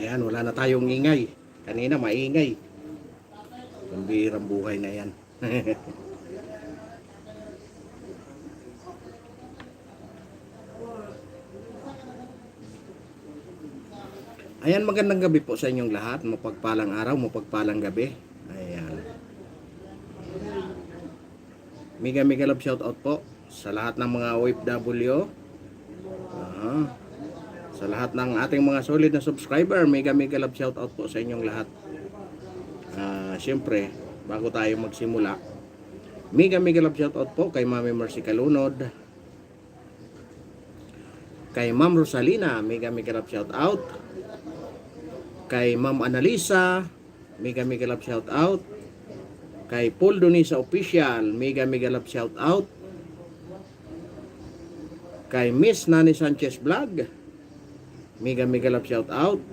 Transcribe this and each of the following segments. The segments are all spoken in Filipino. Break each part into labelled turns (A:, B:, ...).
A: Ayan, wala na tayong ingay. Kanina maingay. Pambihirang buhay na yan. Ayan, magandang gabi po sa inyong lahat. Mapagpalang araw, mapagpalang gabi. Ayan. Mega love shout out po sa lahat ng mga OFW. Sa lahat ng ating mga solid na subscriber, mega love shout out po sa inyong lahat. Siyempre, bago tayo magsimula, mega love shout out po kay Mami Mercy Calunod, kay Ma'am Rosalina, mega love shout out, kay Ma'am Analisa, mega love shout out, kay Paul Donisa Official, mega love shout out, kay Miss Nani Sanchez Vlog, mega love shout out,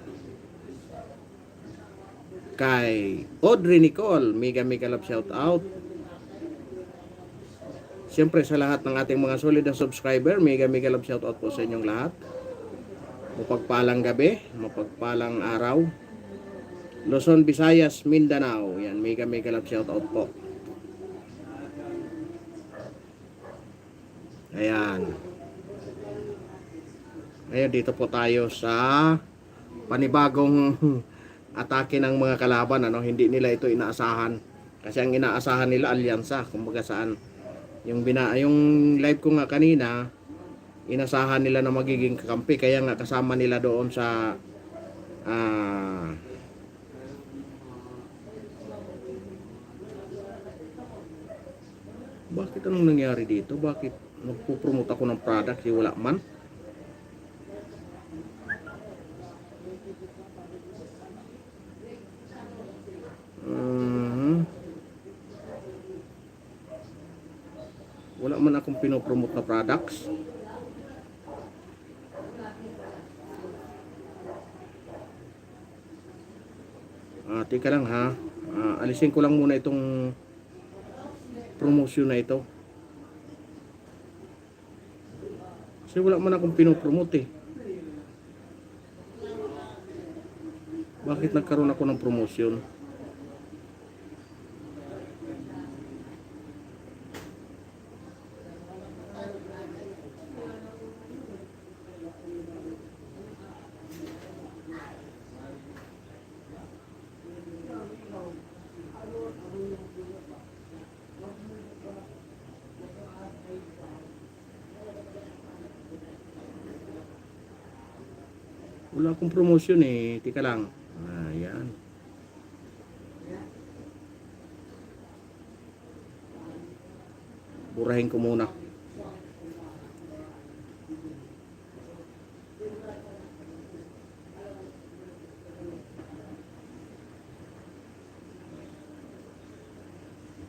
A: kay Audrey Nicole, mega love shout out. Siyempre sa lahat ng ating mga solid na subscriber, mega love shout out po sa inyong lahat. Mapagpalang gabi, mapagpalang araw. Luzon, Visayas, Mindanao, yan, mega love shout out po. Ayan. Ngayon dito po tayo sa panibagong atake ng mga kalaban, ano, hindi nila ito inaasahan. Kasi ang inaasahan nila alyansa, kumbaga saan yung live ko nga kanina, inasahan nila na magiging kakampi, kaya nga kasama nila doon sa bakit anong nangyari dito? Bakit nagpo-promote ako ng product wala man? Wala man akong pinopromote na products. Tika lang ha. Alisin ko lang muna itong promotion na ito. Kasi wala man akong pinopromote eh. Bakit nagkaroon ako ng promotion? Wala akong promotion eh. Tika lang. Ayan. Burahin ko muna.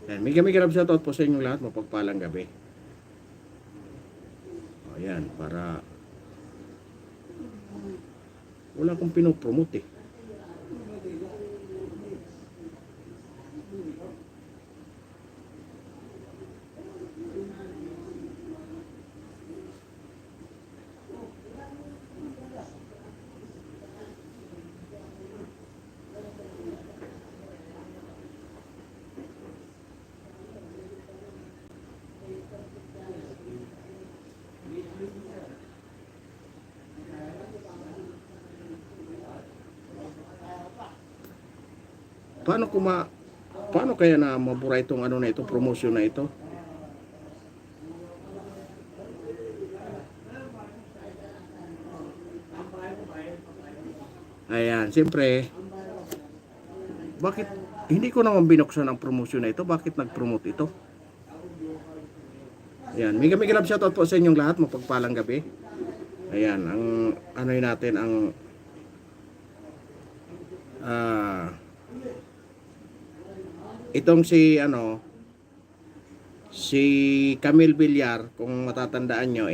A: Ayan. Mega love shout out po sa inyong lahat. Mapagpalang gabi. Ayan. Para wala akong pinopromote eh. Paano kaya na mabura itong ano na ito, promotion na ito? Ayan, siyempre, bakit hindi ko naman binuksan ang promotion na ito? Bakit nag-promote ito? Ayan, mega love shoutout po sa inyong lahat, mapagpalang gabi. Ayan, ang ano yun natin, ang itong si Camille Villar, kung matatandaan nyo,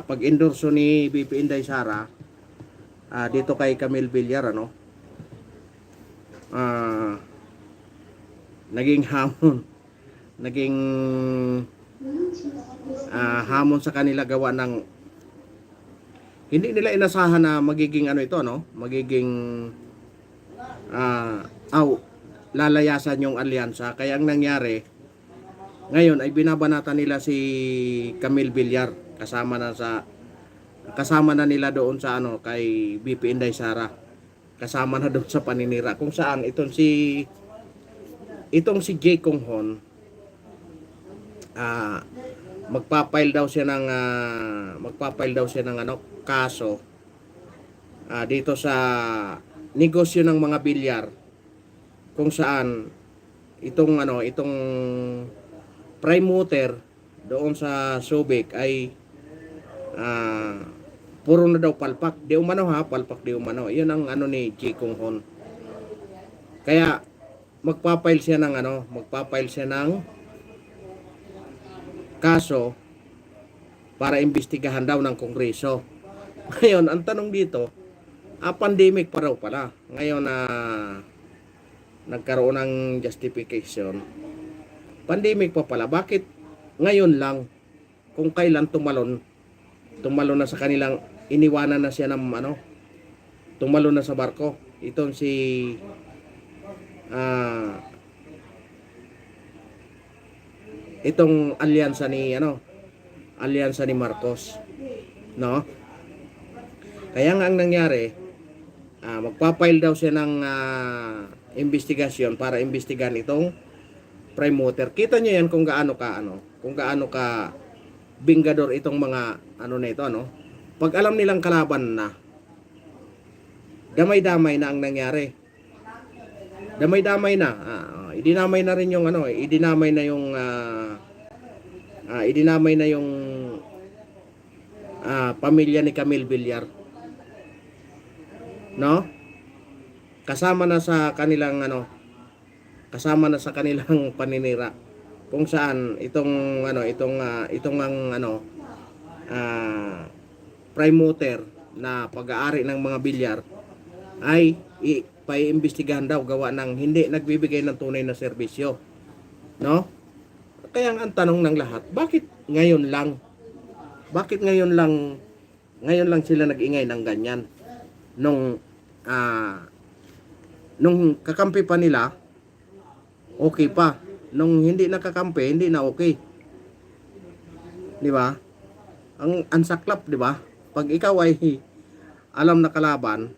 A: pag-endorso ni BP Inday Sara dito kay Camille Villar, naging hamon sa kanila gawa ng Hindi nila inasahan na magiging ano ito, no? Magiging ah aw lalayasan yung alyansa. Kaya ang nangyari ngayon ay binabanatan nila si Camille Villar kasama na nila doon sa ano kay BP Inday Sara. Kasama na doon sa paninira kung saan itong si Jay Kong Hon magpapail daw siya ng ano kaso dito sa negosyo ng mga bilyar kung saan itong prime mover doon sa Subic ay puro na daw palpak. Di umano ha, palpak di umano. Yun ang ano ni Jay Kong Hon. Kaya magpapail siya ng kaso para imbestigahan daw ng Kongreso. Ngayon, ang tanong dito, pandemic pa raw pala. Ngayon na nagkaroon ng justification. Pandemic pa pala. Bakit ngayon lang kung kailan tumalon na sa kanilang iniwanan na siya ng tumalon na sa barko. Itong si itong alyansa ni Marcos, no? Kaya nga ang nangyari, magpapail daw siya ng investigasyon para imbestigahan itong prime mover. Kita niyo yan kung gaano ka bingador itong mga na ito, no? Pag alam nilang kalaban na, damay-damay na ang nangyari. Damay-damay na. Idinamay na rin yung idinamay na yung pamilya ni Camille Villar. No? Kasama na sa kanilang paninira. Kung saan itong prime mover na pag-aari ng mga bilyar ay paiimbestigahan daw gawa ng hindi nagbibigay ng tunay na serbisyo, no? Kaya ang tanong ng lahat, bakit ngayon lang sila nag-ingay ng ganyan nung kakampi pa nila okay pa, nung hindi nakakampi hindi na okay, di ba? Ang ansaklap, di ba? Pag ikaw ay alam na kalaban,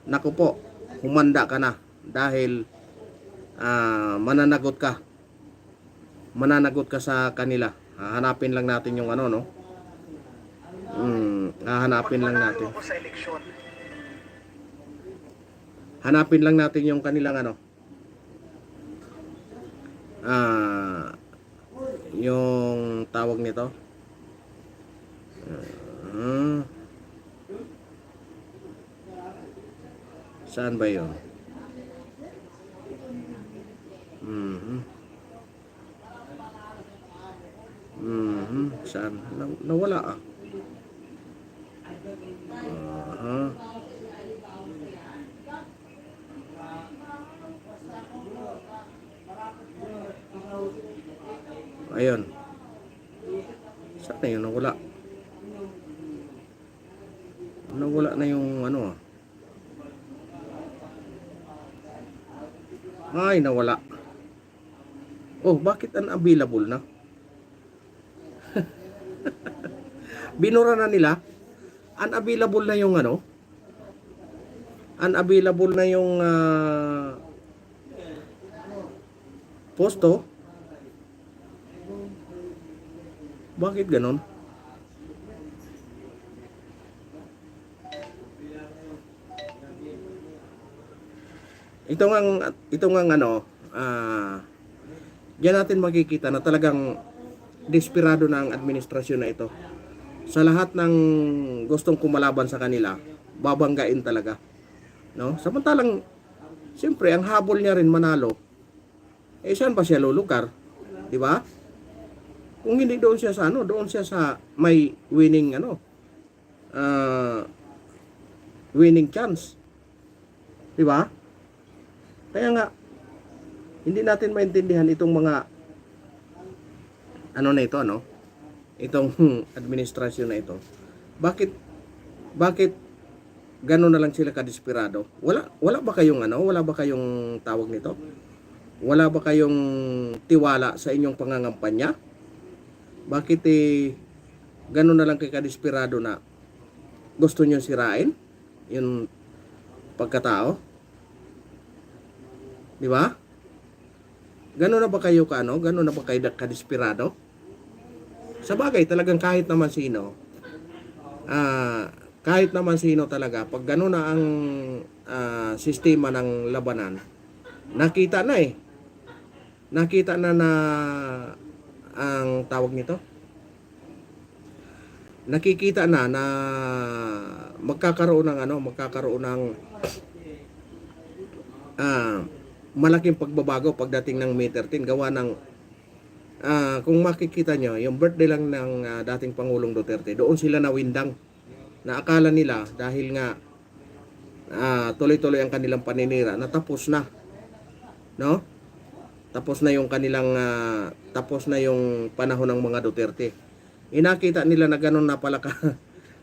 A: naku po, humanda ka na dahil mananagot ka sa kanila. Hahanapin lang natin yung no? Hahanapin lang natin. Hanapin lang natin yung kanilang yung tawag nito. Saan ba yun? Saan? Nawala Ayun. Saan na yun? Nawala. Nawala na yung Ay, nawala. Oh, bakit unavailable na? Binura na nila. Unavailable na yung Unavailable na yung posto. Bakit ganon? Ito ngang diyan natin makikita na talagang desperado na ang administrasyon na ito. Sa lahat ng gustong kumalaban sa kanila, babanggain talaga. No? Samantalang, siyempre, ang habol niya rin manalo, saan pa siya lulugar? Di ba? Kung hindi doon siya sa doon siya sa may winning winning chance. Di ba? Kaya nga hindi natin maintindihan itong mga na ito, itong administrasyon na ito. Bakit Bakit gano'n na lang sila kadesperado? Wala ba kayong ano? Wala ba kayong tawag nito? Wala ba kayong tiwala sa inyong pangangampanya? Bakit gano'n na lang kay kadesperado na gusto niyo sirain yung pagkatao? Di ba? Gano'n na ba kayo kaano? Gano'n na ba kayo kadesperado? Sa bagay, talagang kahit naman sino talaga, pag gano'n na ang sistema ng labanan, nakita na eh. Nakita na ang tawag nito. Nakikita na magkakaroon ng malaking pagbabago pagdating ng May 13 gawa ng kung makikita nyo, yung birthday lang ng dating Pangulong Duterte, doon sila nawindang. Na akala nila dahil nga tuloy-tuloy ang kanilang paninira, natapos na. No? Tapos na yung kanilang tapos na yung panahon ng mga Duterte. Inakita nila na ganun na pala ka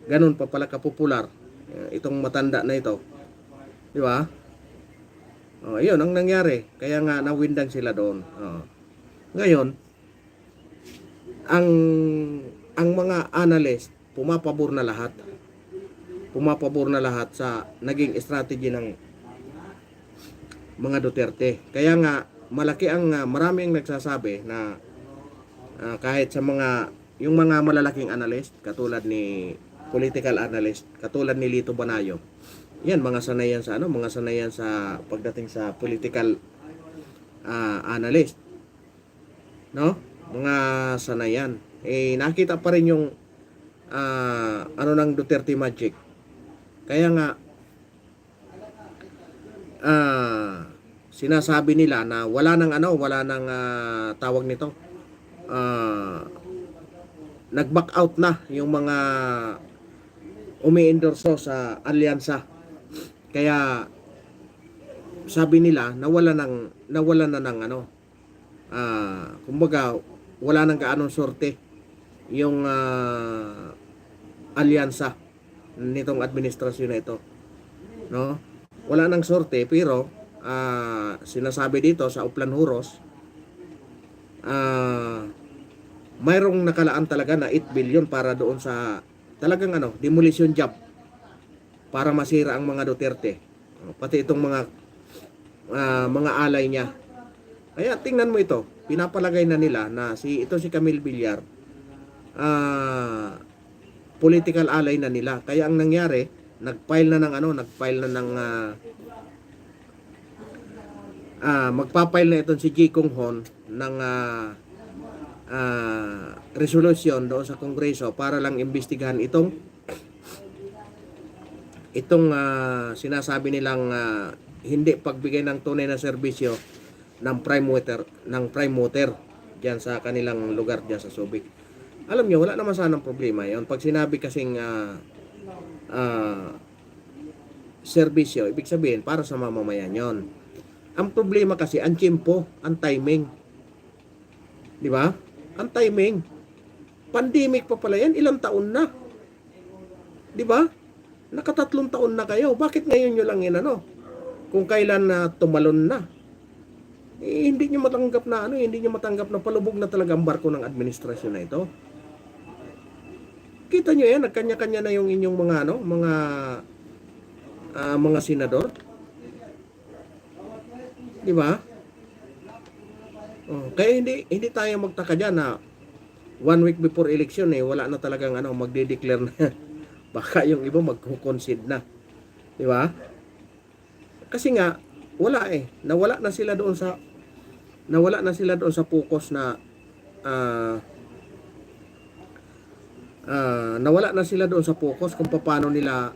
A: ganun pa pala kapopular itong matanda na ito. Di ba? Oh, yun ang nangyari. Kaya nga nawindang sila doon. Oh. Ngayon, ang mga analyst pumapabor na lahat. Pumapabor na lahat sa naging strategy ng mga Duterte. Kaya nga malaki ang marami ang nagsasabi na kahit sa yung mga malalaking analyst katulad ni political analyst katulad ni Lito Banayo. Yan mga sanayan sa mga sanayan sa pagdating sa political analyst. No? Mga sanayan. Nakita pa rin yung ng Duterte magic. Kaya nga sinasabi nila na wala nang tawag nito. Nag-back out na yung mga umi-endorso sa alyansa. Kaya sabi nila nawala na ng kumbaga wala nang gaanong sorte yung alyansa nitong administrasyon na ito. No? Wala nang sorte pero sinasabi dito sa Uplan Huros mayroong nakalaan talaga na 8 billion para doon sa talagang demolition job para masira ang mga Duterte. Pati itong mga alay niya. Kaya tingnan mo ito, pinapalagay na nila na si Camille Villar political ally na nila. Kaya ang nangyari, nagfile na ng magpapile na itong si G. Kong Hon ng resolution doon sa Kongreso para lang imbestigahan itong sinasabi nilang hindi pagbigay ng tunay na serbisyo ng prime water diyan sa kanilang lugar diyan sa Subic. Alam niyo, wala naman sanang problema 'yon. Pag sinabi kasing serbisyo, ibig sabihin para sa mamamayan 'yon. Ang problema kasi ang tiempo, ang timing. 'Di ba? Ang timing. Pandemic pa pala 'yan, ilang taon na. 'Di ba? Nakatatlong taon na kayo. Bakit ngayon nyo lang kung kailan na tumalon na? Hindi nyo matanggap na hindi nyo matanggap na palubog na talaga ang barko ng administrasyon na ito. Kita nyo yan, nagkanya-kanya na yung inyong mga senador. Di ba? Kaya hindi tayo magtaka dyan na 1 week before election wala na talagang magde-declare na. Baka yung iba magko-concede na. Di ba? Kasi nga nawala na sila doon sa focus na nawala na sila doon sa focus kung paano nila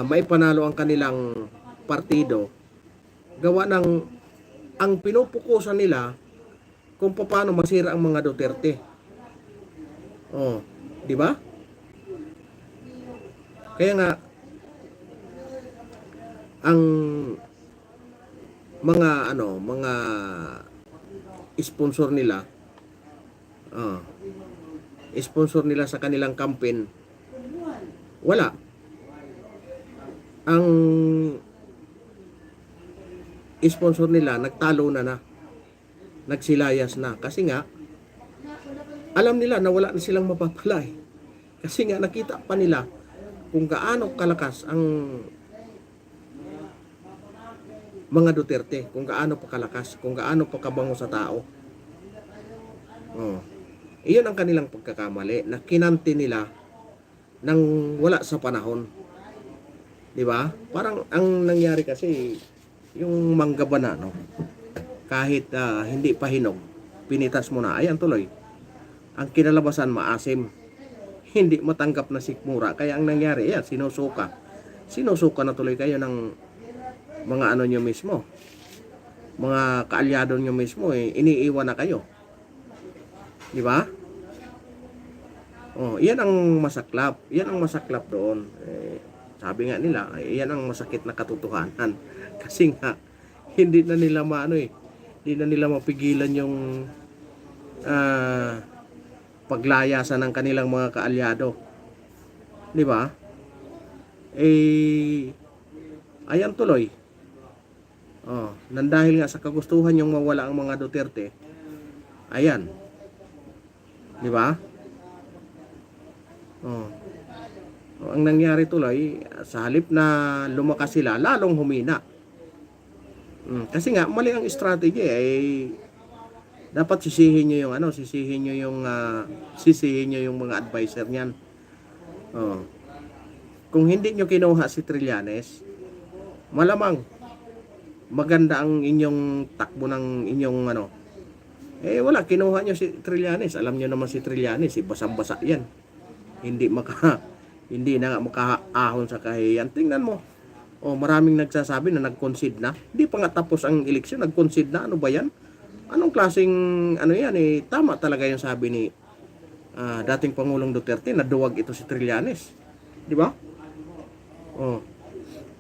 A: maipanalo ang kanilang partido. Gawa ng ang pinupukusan nila kung paano masira ang mga Duterte. Di ba? Kaya nga ang mga sponsor nila sa kanilang campaign wala ang sponsor nila nagtalo na, nagsilayas na. Kasi nga, alam nila na wala na silang mapapala eh. Kasi nga nakita pa nila kung gaano kalakas ang mga Duterte, kung gaano pa kalakas, kung gaano pa kabango sa tao. Oh. Iyon ang kanilang pagkakamali na kinanti nila nang wala sa panahon. 'Di ba? Parang ang nangyari kasi yung mangga banano, kahit hindi pa hinog, pinitas mo na, ayan tuloy. Ang kinalabasan maasim. Hindi matanggap na sikmura. Kaya ang nangyari, yan, sinusuka. Sinusuka na tuloy kayo ng mga ano nyo mismo. Mga kaalyado nyo mismo, iniiwan na kayo. Di ba? Oh, yan ang masaklap. Yan ang masaklap doon. Sabi nga nila, yan ang masakit na katotohanan. Kasi nga, hindi na nila hindi na nila mapigilan yung paglayasan ng kanilang mga kaalyado. Di ba? Ayan tuloy. Oh, nandahil nga sa kagustuhan yung mawala ang mga Duterte. Ayan. Di ba? Oh. Ang nangyari tuloy, sa halip na lumakas sila, lalong humina. Kasi nga, mali ang strategy dapat sisihin nyo yung sisihin nyo yung mga advisor niyan. Oh. Kung hindi nyo kinuha si Trillanes, malamang maganda ang inyong takbo ng inyong wala, kinuha nyo si Trillanes. Alam nyo naman si Trillanes, basang-basa yan. Hindi na nga makaahon sa kahiyan. Tingnan mo. Oh, maraming nagsasabi na nag-concede na. Hindi pa nga tapos ang eleksyon, nag-concede na. Ano ba yan? Anong klaseng yan tama talaga yung sabi ni dating Pangulong Duterte na duwag ito si Trillanes. Di ba? Oh.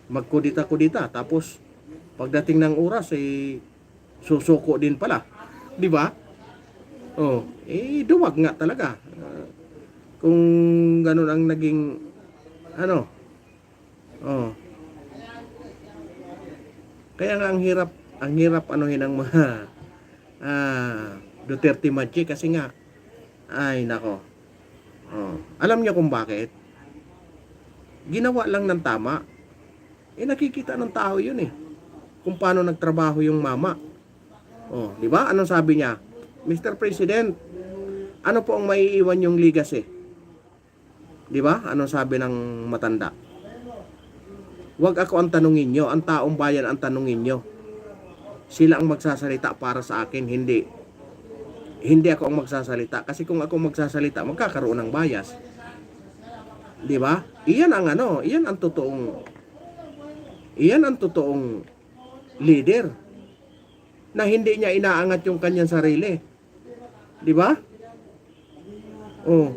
A: Magkudita-kudita tapos pagdating ng oras susuko din pala. Di ba? Oh, duwag nga talaga. Kung ganun ang naging oh. Kaya nga ang hirap anuhin ang mga Duterte Magic kasi nga ay nako. Oh, alam niyo kung bakit? Ginawa lang ng tama. Nakikita ng tao 'yun kung paano nagtrabaho yung mama. Oh, di ba? Anong sabi niya? Mr. President, ano po ang maiiwan yung legacy? Di ba? Anong sabi ng matanda? Huwag ako ang tanungin nyo, ang taong bayan ang tanungin nyo. Sila ang magsasalita para sa akin, hindi ako ang magsasalita. Kasi kung ako magsasalita, magkakaroon ng bias. Di ba? Iyan ang totoong leader na hindi niya inaangat yung kanyang sarili. Di ba? Oh.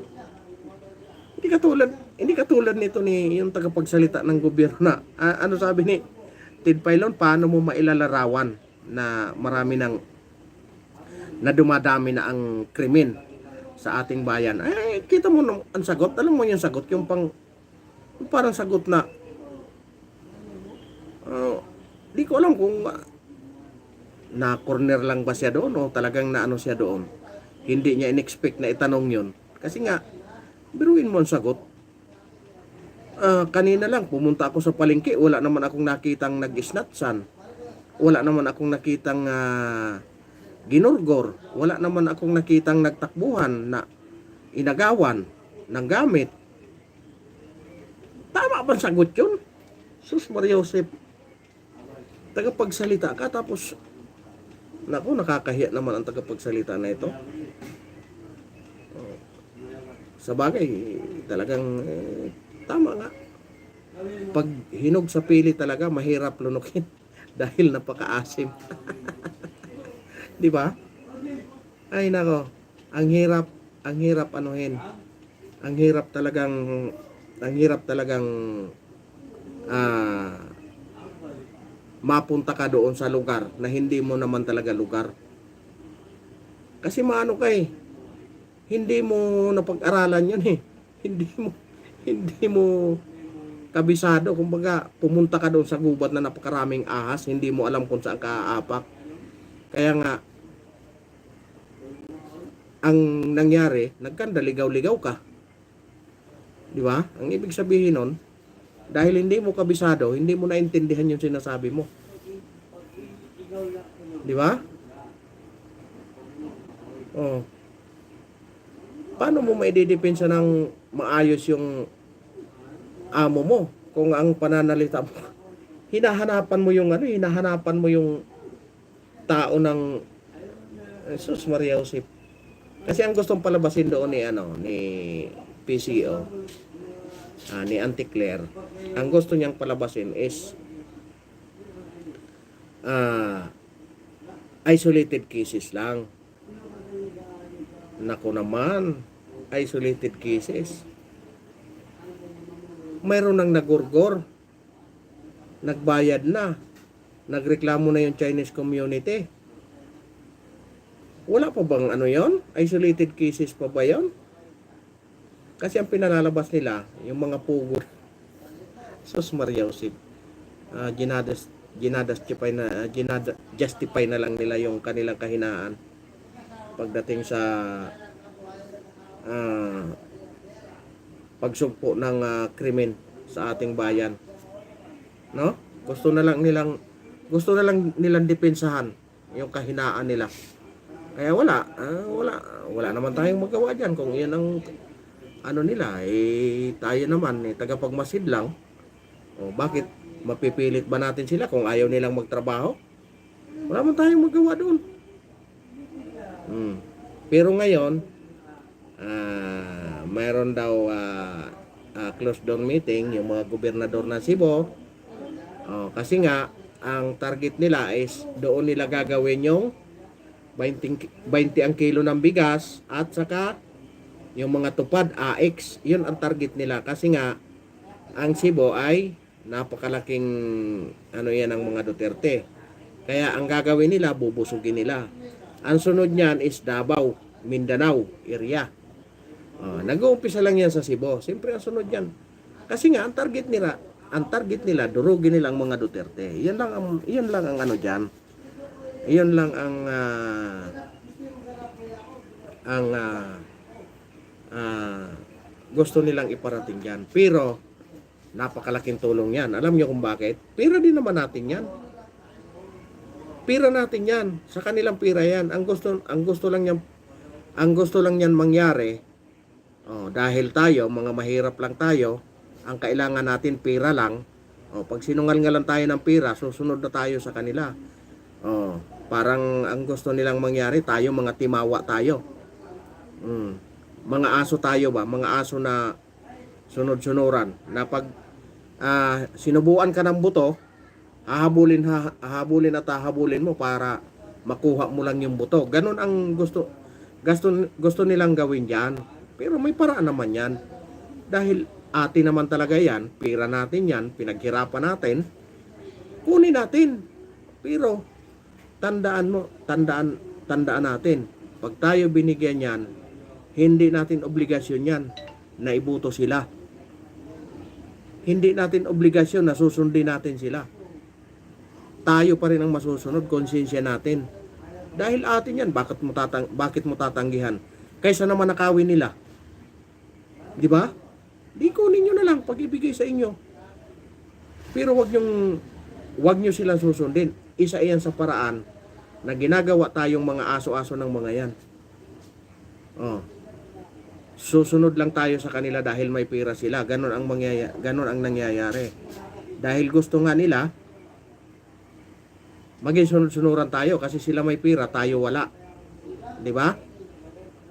A: Hindi katulad nito ni yung tagapagsalita ng gobyerno na ano sabi ni Ted Filon, paano mo mailalarawan na marami na dumadami na ang krimen sa ating bayan. Kita mo ang sagot. Alam mo yung sagot, yung parang sagot na di ko alam kung na corner lang ba siya doon o talagang naano siya doon. Hindi niya in-expect na itanong yun. Kasi nga, biruin mo ang sagot. Kanina lang, pumunta ako sa palengke. Wala naman akong nakitang nag-snatsan. Wala naman akong nakitang ginurgor. Wala naman akong nakitang nagtakbuhan na inagawan ng gamit. Tama ba sagot yun? Sus Maria Josep. Tagapagsalita ka tapos nakakahiya naman ang tagapagsalita na ito. Sa bagay, talagang tama nga. Pag hinog sa pili talaga, mahirap lunukin dahil napakaasim. Di ba? Ay nako, ang hirap anuhin. Ang hirap talagang mapunta ka doon sa lugar na hindi mo naman talaga lugar. Kasi maano hindi mo napag-aralan yun Hindi kabisado. Kumbaga, pumunta ka doon sa gubat na napakaraming ahas, hindi mo alam kung saan ka aapak. Kaya nga, ang nangyari, nagkanda, ligaw-ligaw ka. Di ba? Ang ibig sabihin nun, dahil hindi mo kabisado, hindi mo naintindihan yung sinasabi mo. Di ba? Oh. Paano mo maididepensa ng maayos yung amo mo kung ang pananalita mo, hinahanapan mo yung tao ng Jesus Maria Josep. Kasi ang gustong palabasin doon ni PCO, ni Auntie Claire, ang gusto niyang palabasin is isolated cases lang. Nako naman, isolated cases. Mayroon nang nagurgor, nagbayad na, nagreklamo na yung Chinese community. Wala pa bang yon? Isolated cases pa ba yon? Kasi ang pinalalabas nila, yung mga pugo. Sus Maria Josep, justify na lang nila yung kanilang kahinaan pagdating sa pagsugpo ng krimen sa ating bayan. No? Gusto na lang nilang depensahan yung kahinaan nila. Kaya wala naman tayong magawa diyan kung 'yan ang nila, tayo naman tagapagmasid lang. O bakit mapipilit ba natin sila kung ayaw nilang magtrabaho? Wala man tayong magawa doon. Pero ngayon, mayroon daw closed door meeting yung mga gobernador ng Cebu. Kasi nga, ang target nila is doon nila gagawin yung 20 ang kilo ng bigas at saka yung mga tupad, AX. Yun ang target nila. Kasi nga, ang Cebu ay napakalaking yan ang mga Duterte. Kaya ang gagawin nila, bubusugin nila. Ang sunod niyan is Davao, Mindanao area. Nag-uumpisa lang yan sa Cebu. Siyempre ang sunod yan. Kasi nga ang target nila durugin nilang mga Duterte. Iyan lang ang diyan. Iyon lang ang gusto nilang iparating diyan. Pero napakalaking tulong yan. Alam niyo kung bakit? Pira din naman natin yan. Pira natin yan. Sa kanilang pira yan. Ang gusto lang yan mangyari, dahil tayo, mga mahirap lang tayo, ang kailangan natin pira lang. Pag sinungal-ngalan tayo ng pira, susunod na tayo sa kanila. Parang ang gusto nilang mangyari, tayo mga timawa tayo. Mga aso tayo ba? Mga aso na sunod-sunuran. Na pag sinubuan ka ng buto, hahabulin at hahabulin mo para makuha mo lang yung buto. Ganon ang gusto nilang gawin diyan. Pero may paraan naman yan. Dahil atin naman talaga yan, pira natin yan, pinaghirapan natin, kunin natin. Pero tandaan natin, pag tayo binigyan yan, hindi natin obligasyon yan na ibuto sila. Hindi natin obligasyon na susundin natin sila. Tayo pa rin ang masusunod, konsensya natin. Dahil atin yan, bakit mo tatanggihan? Kaysa naman nakawin nila. Di ba? Di kunin nyo na lang pag ibigay sa inyo. Pero wag nyo silang susundin. Isa iyan sa paraan na ginagawa tayong mga aso-aso ng mga yan. Susunod lang tayo sa kanila dahil may pira sila. Ganon ang nangyayari. Dahil gusto nga nila maging sunod-sunuran tayo kasi sila may pira, tayo wala. 'Di ba?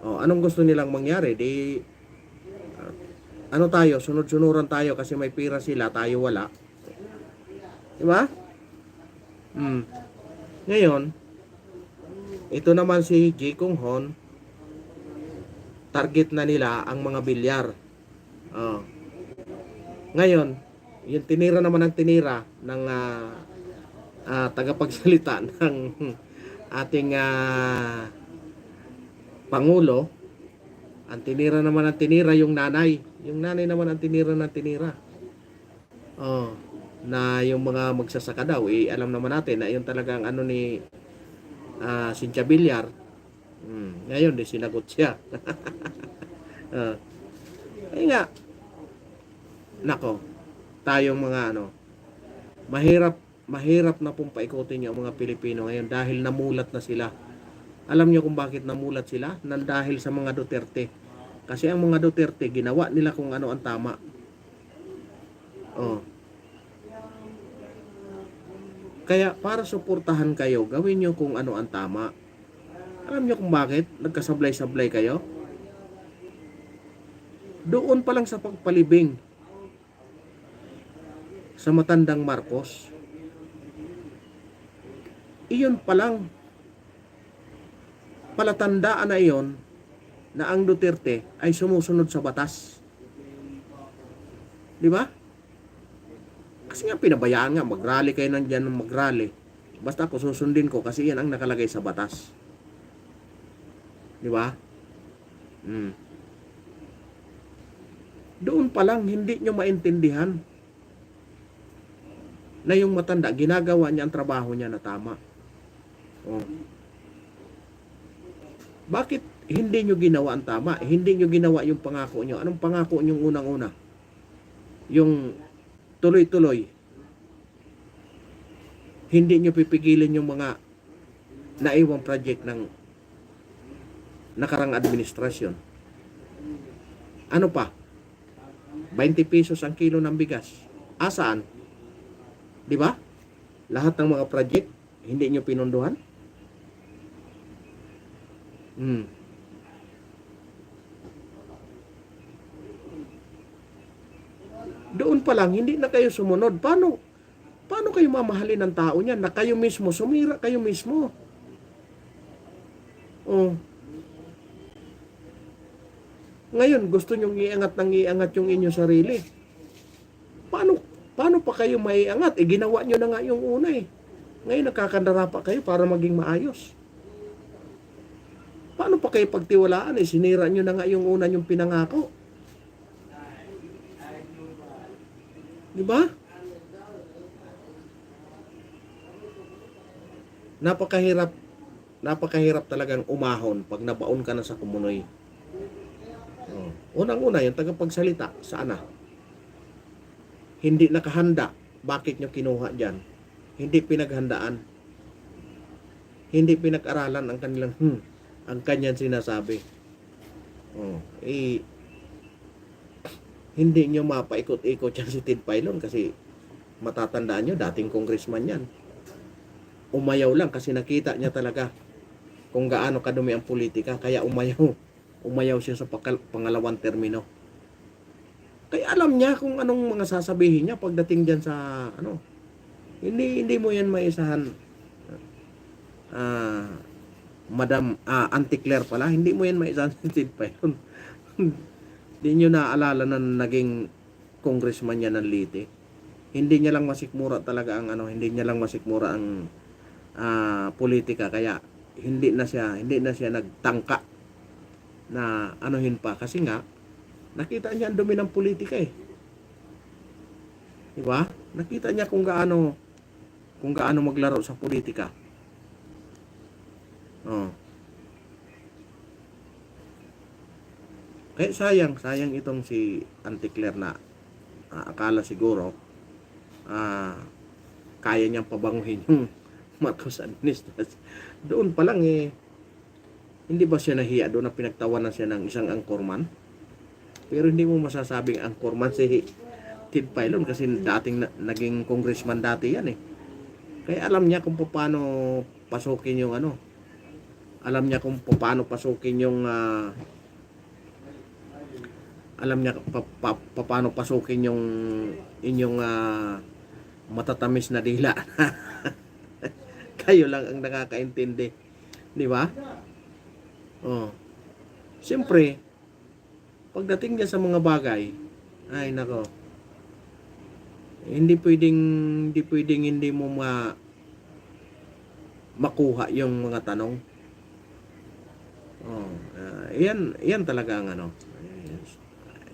A: Anong gusto nilang mangyari? Tayo, sunod-sunuran tayo kasi may pira sila, tayo wala. 'Di ba? Ngayon, ito naman si J. Kung Hon, target na nila ang mga bilyar. Ngayon, yung tinira naman ng tagapagsalita ng ating Pangulo, ang tinira naman yung nanay. Yung nanay naman ang tinira. Oh, na yung mga magsasaka daw, alam naman natin na yung talagang ano ni Cynthia Villar. Ngayon, di sinagot siya. Ah, ay nga, nako, tayong mga ano, mahirap, mahirap na pong paikutin yung mga Pilipino ngayon dahil namulat na sila. Alam niyo kung bakit namulat sila? Nang dahil sa mga Duterte. Kasi ang mga Duterte, ginawa nila kung ano ang tama. Oh. Kaya para suportahan kayo, gawin niyo kung ano ang tama. Alam niyo kung bakit? Nagkasablay-sablay kayo? Doon pa lang sa pagpalibing sa matandang Marcos, iyon pa lang, palatandaan na iyon na ang Duterte ay sumusunod sa batas. Di ba? Kasi nga pinabayaan nga, mag-rally kayo nandyan ng mag-rally. Basta ako susundin ko kasi yan ang nakalagay sa batas. Di ba? Doon pa lang, hindi nyo maintindihan na yung matanda, ginagawa niya ang trabaho niya na tama. Oh. Bakit hindi nyo ginawa ang tama? Hindi nyo ginawa yung pangako nyo. Anong pangako nyo unang-una? Yung tuloy-tuloy. Hindi nyo pipigilin yung mga naiwang project ng nakarang administrasyon. Ano pa? 20 pesos ang kilo ng bigas. Asaan? Di ba? Lahat ng mga project, hindi nyo pinunduhan? Doon pa lang, hindi na kayo sumunod. Paano kayo mamahalin ng tao niyan na kayo mismo, sumira kayo mismo? Oh. Ngayon, gusto nyong iangat ng iangat yung inyong sarili. Paano pa kayo maiangat? Ginawa nyo na nga yung una eh. Ngayon, nakakandara pa kayo para maging maayos. Paano pa kayo pagtiwalaan eh? Sinira nyo na nga yung una yung pinangako. Di ba? Napakahirap talagang umahon pag nabaon ka na sa kumunoy. Unang-una, yung tagapagsalita, sana hindi nakahanda. Bakit nyo kinuha dyan? Hindi pinaghandaan. Hindi pinag-aralan ang kanilang ang kanyang sinasabi. Hindi nyo mapaikot-ikot yan si Ted Filon kasi matatandaan nyo, dating congressman yan. Umayaw lang kasi nakita niya talaga kung gaano kadumi ang politika, kaya umayaw siya sa pangalawang termino. Kaya alam niya kung anong mga sasabihin niya pagdating diyan sa ano. Hindi mo yan maisahan. Madam Auntie Claire pala, hindi mo yan maisahan si Ted Filon. Hindi nyo naaalala na naging congressman niya ng Leyte. Hindi niya lang masikmura talaga ang ano, hindi niya lang masikmura ang politika, kaya hindi na siya nagtangka na anuhin pa kasi nga nakita niya ang dumi ng politika eh. Di ba? Nakita niya kung gaano maglaro sa politika. Kaya sayang itong si Auntie Claire na akala siguro kaya niyang pabanguhin yung Marcos administration. Doon pa lang eh, hindi ba siya nahiya doon na pinagtawanan siya ng isang angkorman? Pero hindi mo masasabing angkorman si Ted Filon kasi dating naging congressman dati yan eh. Kaya alam niya kung paano pasukin yung ano. Alam niya kung paano pasukin yung alam niya paano pasukin yung inyong matatamis na dila. Kayo lang ang nakakaintindi. Di ba? Siyempre, pagdating niya sa mga bagay, ay nako, hindi pwedeng hindi mo makuha yung mga tanong. Yan talaga ang ano.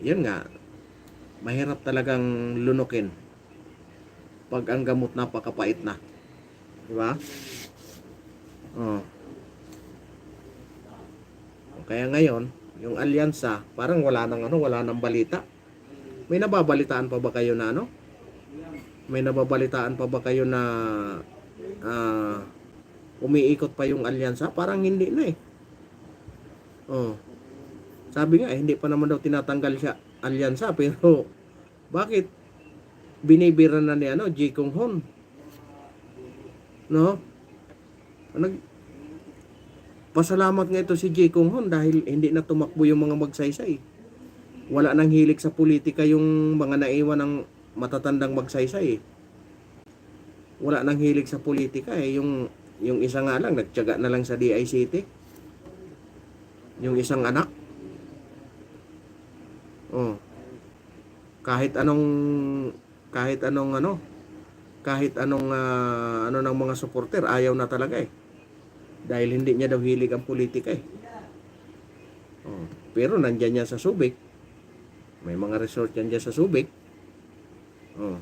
A: Yan nga, mahirap talagang lunukin pag ang gamot napakapait na. Di ba? Oh. Kaya ngayon, yung alyansa, parang wala nang balita. May nababalitaan pa ba kayo na ano? May nababalitaan pa ba kayo na ah, umiikot pa yung alyansa? Parang hindi na eh. Oh. Sabi nga, hindi pa naman daw tinatanggal siya alyansa, pero bakit binibira na ni ano, Ji Kung Hon? No? Pasalamat nga ito si Ji Kung Hon dahil hindi na tumakbo yung mga magsaysay. Wala nang hilig sa politika yung mga naiwan ng matatandang magsaysay. Wala nang hilig sa politika eh. Yung isa nga lang, nagtiyaga na lang sa DICT. Yung isang anak. Oh. Kahit anong ano ng mga supporter, ayaw na talaga eh. Dahil hindi niya daw hilig ang politika eh. Oh. Pero nandyan niya sa Subic. May mga resort yan dyan sa Subic. Oh.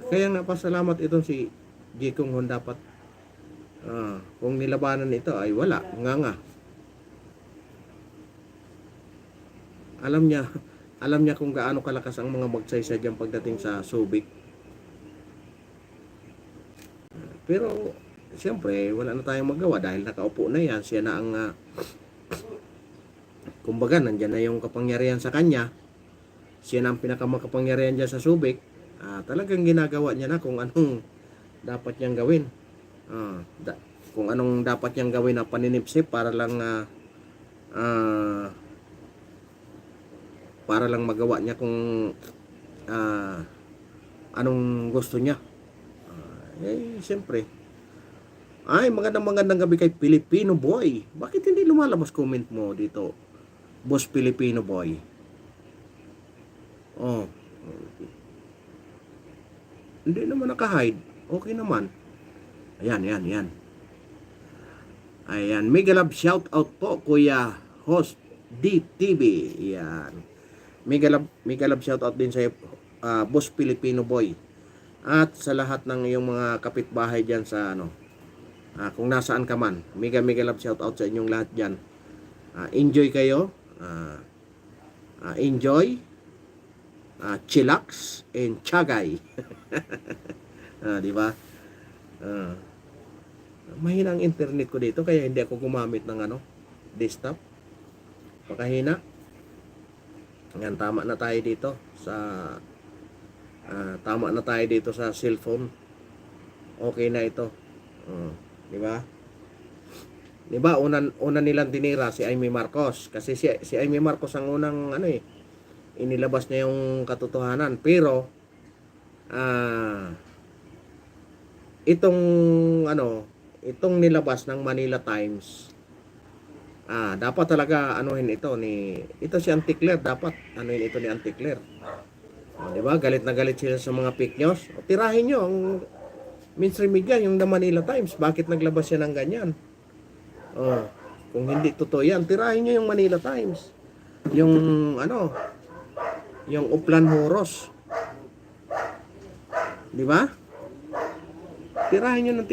A: Kaya napasalamat itong si Ji Kung Hon dapat. Kung nilabanan ito ay wala. Nga. Alam niya kung gaano kalakas ang mga magsaysay diyan pagdating sa Subic. Pero siyempre wala na tayong magawa dahil nakaupo na yan. Siya na ang kumbaga nandyan na yung kapangyarihan sa kanya. Siya na ang pinakamakapangyarihan dyan sa Subic. Talagang ginagawa niya na kung anong dapat niyang gawin. Kung anong dapat niyang gawin na paninipsip para lang magawa niya kung anong gusto niya. Siyempre. Ay, magandang gabi kay Filipino Boy. Bakit hindi lumalabas comment mo dito, Boss Filipino Boy? Oh. Hindi naman naka-hide. Okay naman. Ayan. Ayan. Mega love shout out po, Kuya Host DTV. Ayan. Mega love shout out din sa Boss Filipino Boy. At sa lahat ng iyong mga kapitbahay diyan sa kung nasaan ka man. Mega love shout out sa inyong lahat diyan. Enjoy kayo. Enjoy. Chillax and chagay. Di ba? Mahina ang internet ko dito kaya hindi ako gumamit ng desktop. Pakahina. Yan, tama na tayo dito sa cellphone. Okay na ito. Di ba? Di ba una nilang tinira si Amy Marcos kasi si Amy Marcos ang unang inilabas niya yung katotohanan, pero itong nilabas ng Manila Times, dapat talaga ito si Anticler, dapat ito ni Anticler. Di ba? Galit na galit sila sa mga fake news. Tirahin nyo ang mainstream media, yung The Manila Times. Bakit naglabas siya ng ganyan? Kung hindi totoo yan, tirahin nyo yung Manila Times. Yung Uplan Horos. Di ba? Tirahin nyo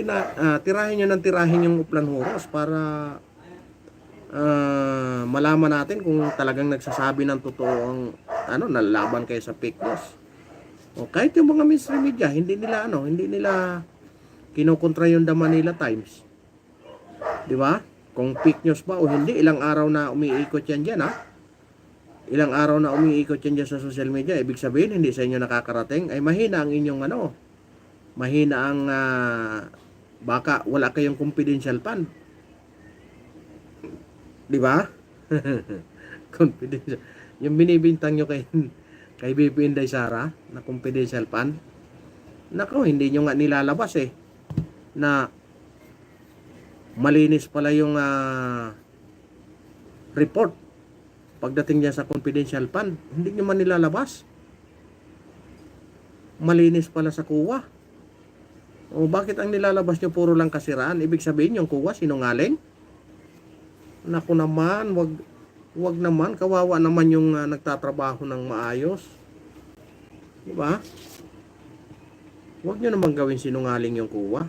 A: yung Uplan Horos para malaman natin kung talagang nagsasabi ng totoo ang nalaban kayo sa fake news. Kahit yung mga mainstream media, hindi nila kinukontra yung The Manila Times. Di ba? Kung fake news ba o hindi, ilang araw na umiikot yan dyan, Ilang araw na umiikot yan dyan sa social media. Ibig sabihin, hindi sa inyo nakakarating. Ay mahina ang inyong mahina ang baka wala kayong confidential fund. Di ba? Confidential. Yung binibintang nyo kay Bibi Inday Sara na confidential fund. Nako, hindi nyo nga nilalabas na malinis pala yung report pagdating niya sa confidential fund. Hindi nyo man nilalabas. Malinis pala sa kuwa. Bakit ang nilalabas nyo puro lang kasiraan? Ibig sabihin yung kuwa sinungaling? Naku naman, Huwag naman, kawawa naman yung nagtatrabaho ng maayos. Di ba? Huwag nyo naman gawin sinungaling yung kuwa.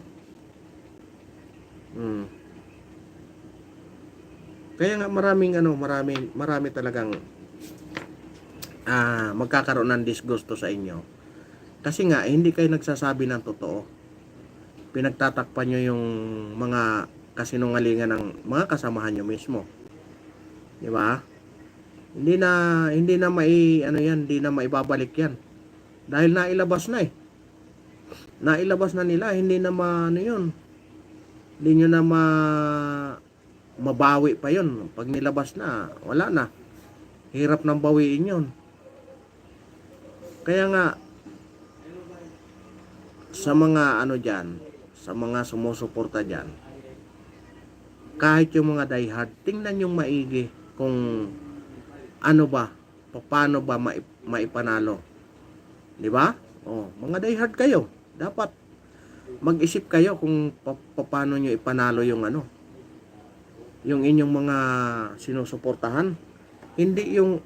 A: Hmm. Kaya nga marami talagang magkakaroon ng disgusto sa inyo. Kasi nga, hindi kayo nagsasabi ng totoo. Pinagtatakpan nyo yung mga kasinungalingan ng mga kasamahan nyo mismo. Di ba? Hindi na hindi na maibabalik yan. Dahil nailabas na eh. Nailabas na nila, hindi na yun. Hindi nyo na mabawi pa yun. Pag nilabas na, wala na. Hirap nang bawiin yun. Kaya nga, sa mga dyan, sa mga sumusuporta dyan, kahit yung mga diehard, tingnan yung maigi kung paano ba maipanalo. Di ba? Mga diehard kayo. Dapat mag-isip kayo kung paano nyo ipanalo yung yung inyong mga sinusuportahan. Hindi yung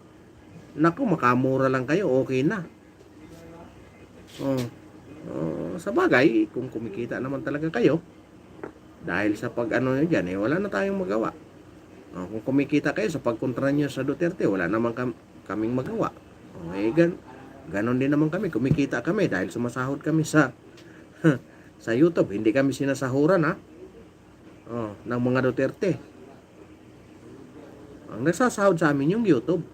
A: makamura lang kayo, okay na. Sa bagay, kung kumikita naman talaga kayo, dahil sa nyo dyan, wala na tayong magawa. Kung kumikita kayo sa pagkontra nyo sa Duterte, wala naman kaming magawa. Ganon din naman kami, kumikita kami dahil sumasahod kami sa sa YouTube. Hindi kami sinasahuran ng mga Duterte. Ang nagsasahod sa amin yung YouTube.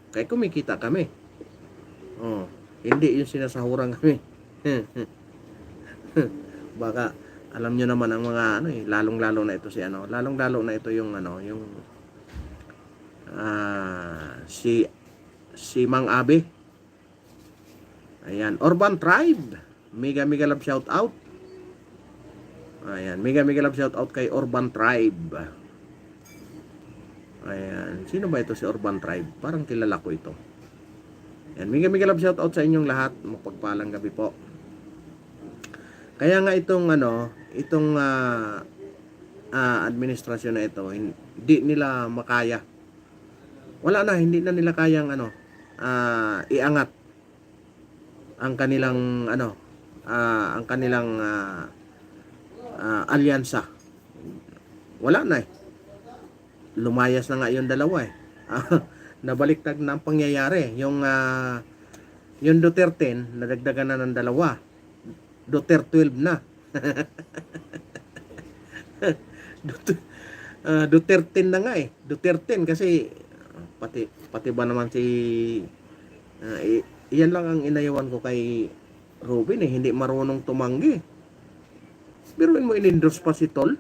A: Kaya kumikita kami. Hindi yung sinasahuran kami. Baka alam nyo naman ang mga lalong-lalo na ito lalong-lalo na ito yung yung si Mang Abe. Ayan, Urban Tribe. Mega love shout out. Ayan, mega love shout out kay Urban Tribe. Ayan, sino ba ito si Urban Tribe? Parang kilala ko ito. Ayan, mega love shout out sa inyong lahat. Mapagpalang gabi po. Kaya nga itong administrasyon na ito, hindi nila makaya. Wala na, hindi na nila kayang iangat ang kanilang alyansa. Wala na eh. Lumayas na nga yung dalawa eh. Nabaliktad na ang pangyayari. Yung Duterte, nadagdagan na ng dalawa. Duterte 12 na. Duterte na nga eh. Duterte kasi pati ba naman si iyan lang ang inayawan ko kay Robin eh, hindi marunong tumanggi. Biruin mo in-endorse pa si Tol.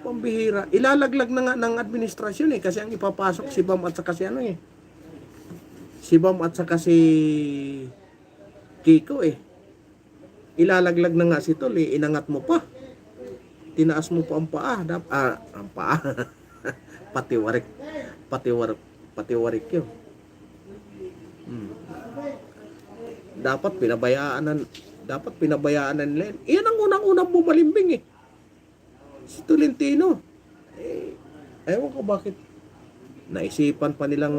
A: Pambihira. Ilalaglag na nga ng administrasyon eh, kasi ang ipapasok si Bam at saka si si Bam at saka si Kiko eh. Ilalaglag na nga si Tol eh, inangat mo pa. Tinaas mo pa ang paa. Ang paa. Patiwarik yun. Dapat pinabayaan na nila. Iyan ang unang-unang bumalimbing eh. Si Tolentino. Ewan ko bakit naisipan pa nilang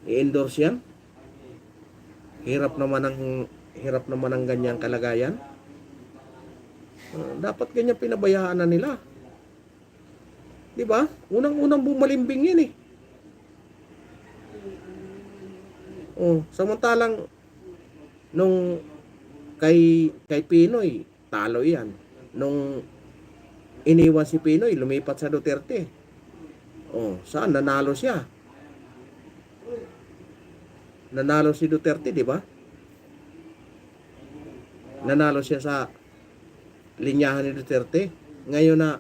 A: i-endorse yan. Hirap naman ang ganyang kalagayan. Dapat ganyan pinabayaan na nila. 'Di ba? Unang-unang bumalimbing yan eh. Samantalang nung kay Pinoy, talo yan. Nung iniwan si Pinoy, lumipat sa Duterte. Saan? Nanalo siya. Nanalo si Duterte, di ba? Nanalo siya sa linyahan ni Duterte. Ngayon na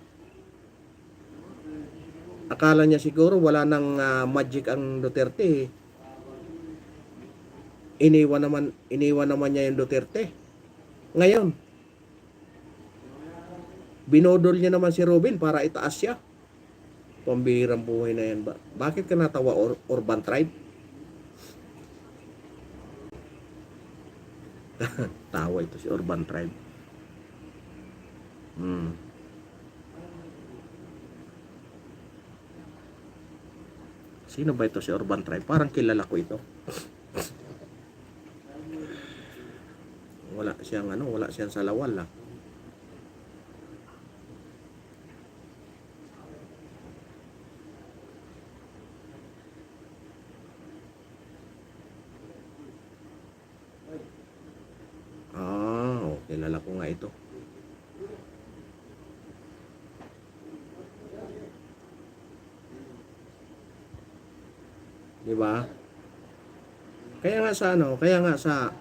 A: akala niya siguro wala nang magic ang Duterte. Iniwan naman niya yung Duterte. Ngayon, binodol niya naman si Robin para itaas siya. Pambihirang buhay na yan ba? Bakit ka natawa, Urban Tribe? Tawa ito si Urban Tribe. Sino ba ito si Urban Tribe? Parang kilala ko ito. Wala siyang salawal ah. Kilala ko nga ito. Di ba? Kaya nga sa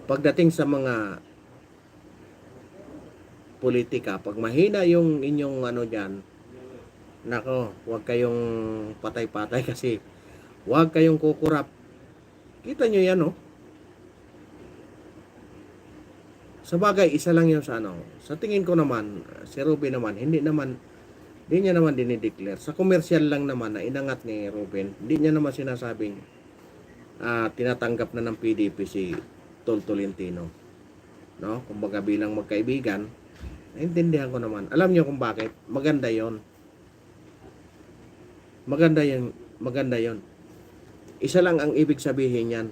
A: pagdating sa mga politika, pag mahina yung inyong diyan, nako, huwag kayong patay-patay kasi huwag kayong kukurap. Kita nyo yan, no? Sa bagay, isa lang yun sa Sa tingin ko naman, si Ruben naman, hindi niya naman dinideclare. Sa commercial lang naman na inangat ni Ruben, hindi niya naman sinasabing tinatanggap na ng PDP si Tolentino. No? Kumbaga bilang magkaibigan, naintindihan ko naman. Alam niyo kung bakit? Maganda yon. Maganda yon. Isa lang ang ibig sabihin yan.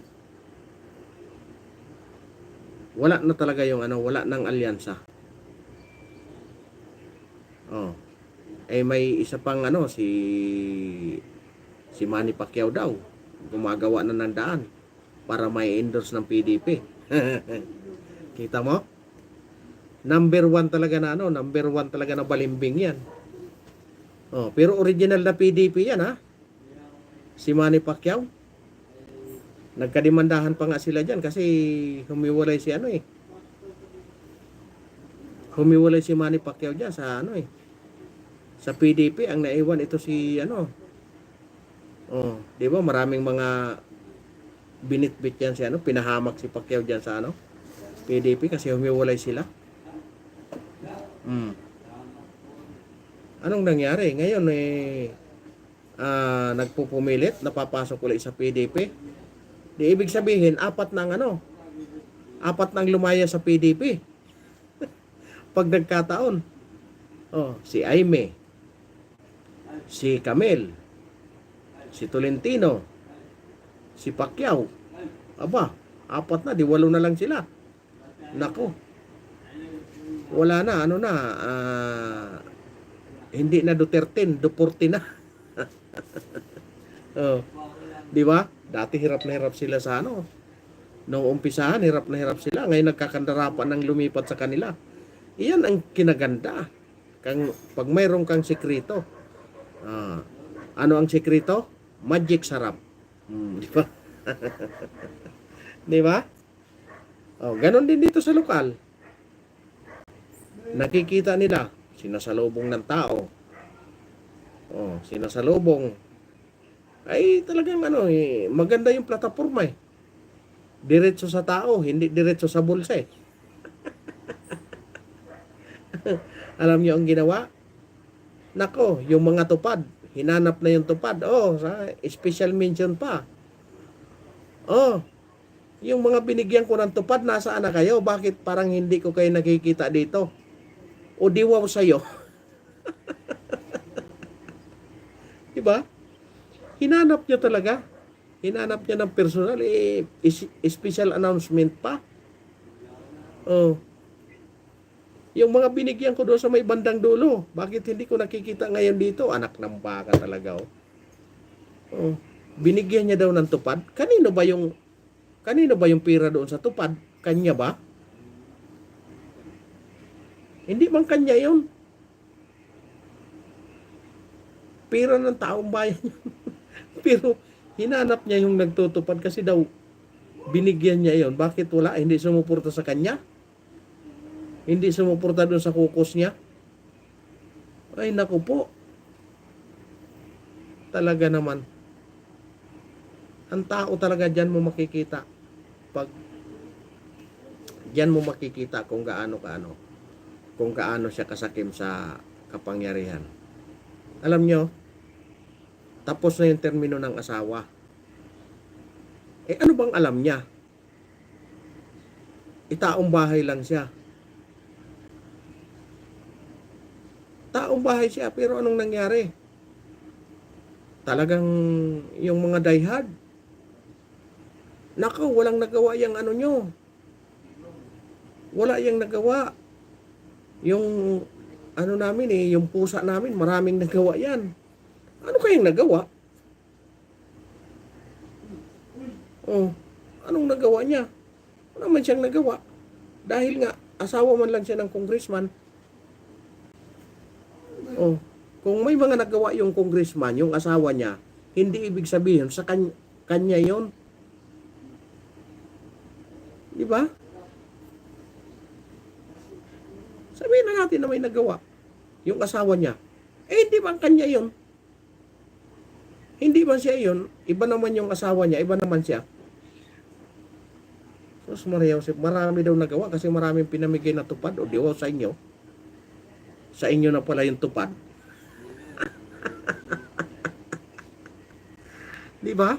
A: Wala na talaga yung wala nang alyansa. Oh. May isa pang si Manny Pacquiao daw gumagawa na ng daan para may endorse ng PDP. Kita mo? Number 1 talaga na balimbing yan. Oh, pero original na PDP yan ha. Si Manny Pacquiao. Nagkadimandahan pa nga sila diyan kasi humiwalay si Humiwalay si Manny Pacquiao diyan sa sa PDP. Ang naiwan ito si Oh, 'di ba? Maraming mga binitbit yan si pinahamak si Pacquiao diyan sa PDP kasi humiwalay sila. Anong nangyari? Ngayon nagpupumilit, napapasok ulit sa PDP. Di ibig sabihin, apat nang lumaya sa PDP. Pag nagkataon. Oh, si Aimee, si Camel, si Tolentino, si Pacquiao. Aba, apat na, di 8 na lang sila. Nako. Wala na, hindi na Duterte, Duporte na. Oh, di ba? Dati hirap na hirap sila sa Nung umpisahan, hirap na hirap sila. Ngayon nagkakandarapan ng lumipat sa kanila. Iyan ang kinaganda. Pag mayroon kang sekreto. Ano ang sekreto? Magic sarap. Di ba? Di ba? Oh, ganon din dito sa lokal. Nakikita nila, sinasalubong ng tao. Oh, sinasalubong. Ay talagang maganda yung plataforma eh. Diretso sa tao, hindi diretso sa bulsa eh. Alam niyo ang ginawa? Nako, yung mga tupad, hinanap na yung tupad. Oh, special mention pa. Oh, yung mga binigyan ko ng tupad, nasaan na kayo? Bakit parang hindi ko kayo nakikita dito? O diwaw sa'yo? Diba? Hinanap niya talaga. Hinanap niya ng personal. Special announcement pa. Oh. Yung mga binigyan ko doon sa may bandang dulo, bakit hindi ko nakikita ngayon dito? Anak ng baka talaga. Oh. Binigyan niya daw ng tupad. Kanino ba yung pira doon sa tupad? Kanya ba? Hindi man kanya yun. Pira ng taong bayan. Pero hinanap niya yung nagtutupad kasi daw binigyan niya yon. Bakit wala? Hindi sumuporta sa kanya? Hindi sumuporta doon sa kukos niya? Ay naku po. Talaga naman. Ang tao talaga dyan mo makikita. Dyan mo makikita kung gaano siya kasakim sa kapangyarihan. Alam nyo, tapos na yung termino ng asawa. Ano bang alam niya? Taong bahay lang siya. Taong bahay siya, pero anong nangyari? Talagang yung mga diehard, nako, walang nagawa yung ano nyo. Wala yung nagawa. Yung ano namin yung pusa namin, maraming nagawa yan. Ano kayang nagawa? Oh, anong nagawa niya? Wala man siyang nagawa. Dahil nga, asawa man lang siya ng congressman. Oh, kung may mga nagawa yung congressman, yung asawa niya, hindi ibig sabihin sa kanya yon, di ba? Sabihin na natin na may nagawa yung asawa niya. Eh, hindi ba kanya yon? Hindi ba siya yon? Iba naman yung asawa niya, iba naman siya. Sus Maria Josep, marami daw nagawa kasi maraming pinamigay na tupad. O di ba sa inyo? Sa inyo na pala yung tupad. Di ba?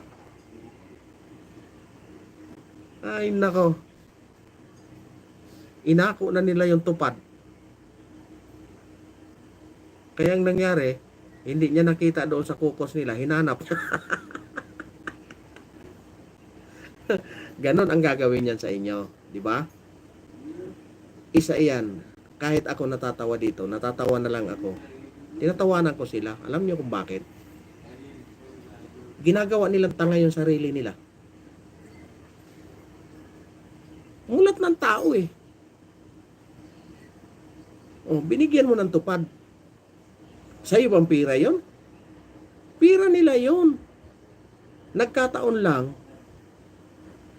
A: Ay nako. Inako na nila yung tupad. Kaya ang nangyari, hindi niya nakita doon sa kukos nila, hinanap. Ganon ang gagawin niyan sa inyo, di ba? Isa iyan. Kahit ako natatawa dito, natatawa na lang ako. Tinatawanan ko sila. Alam niyo kung bakit? Ginagawa nilang tanga yung sarili nila. Mulat ng tao eh. Oh, binigyan mo ng tupad. Sa'yo bang pira yon? Pira nila yon. Nagkataon lang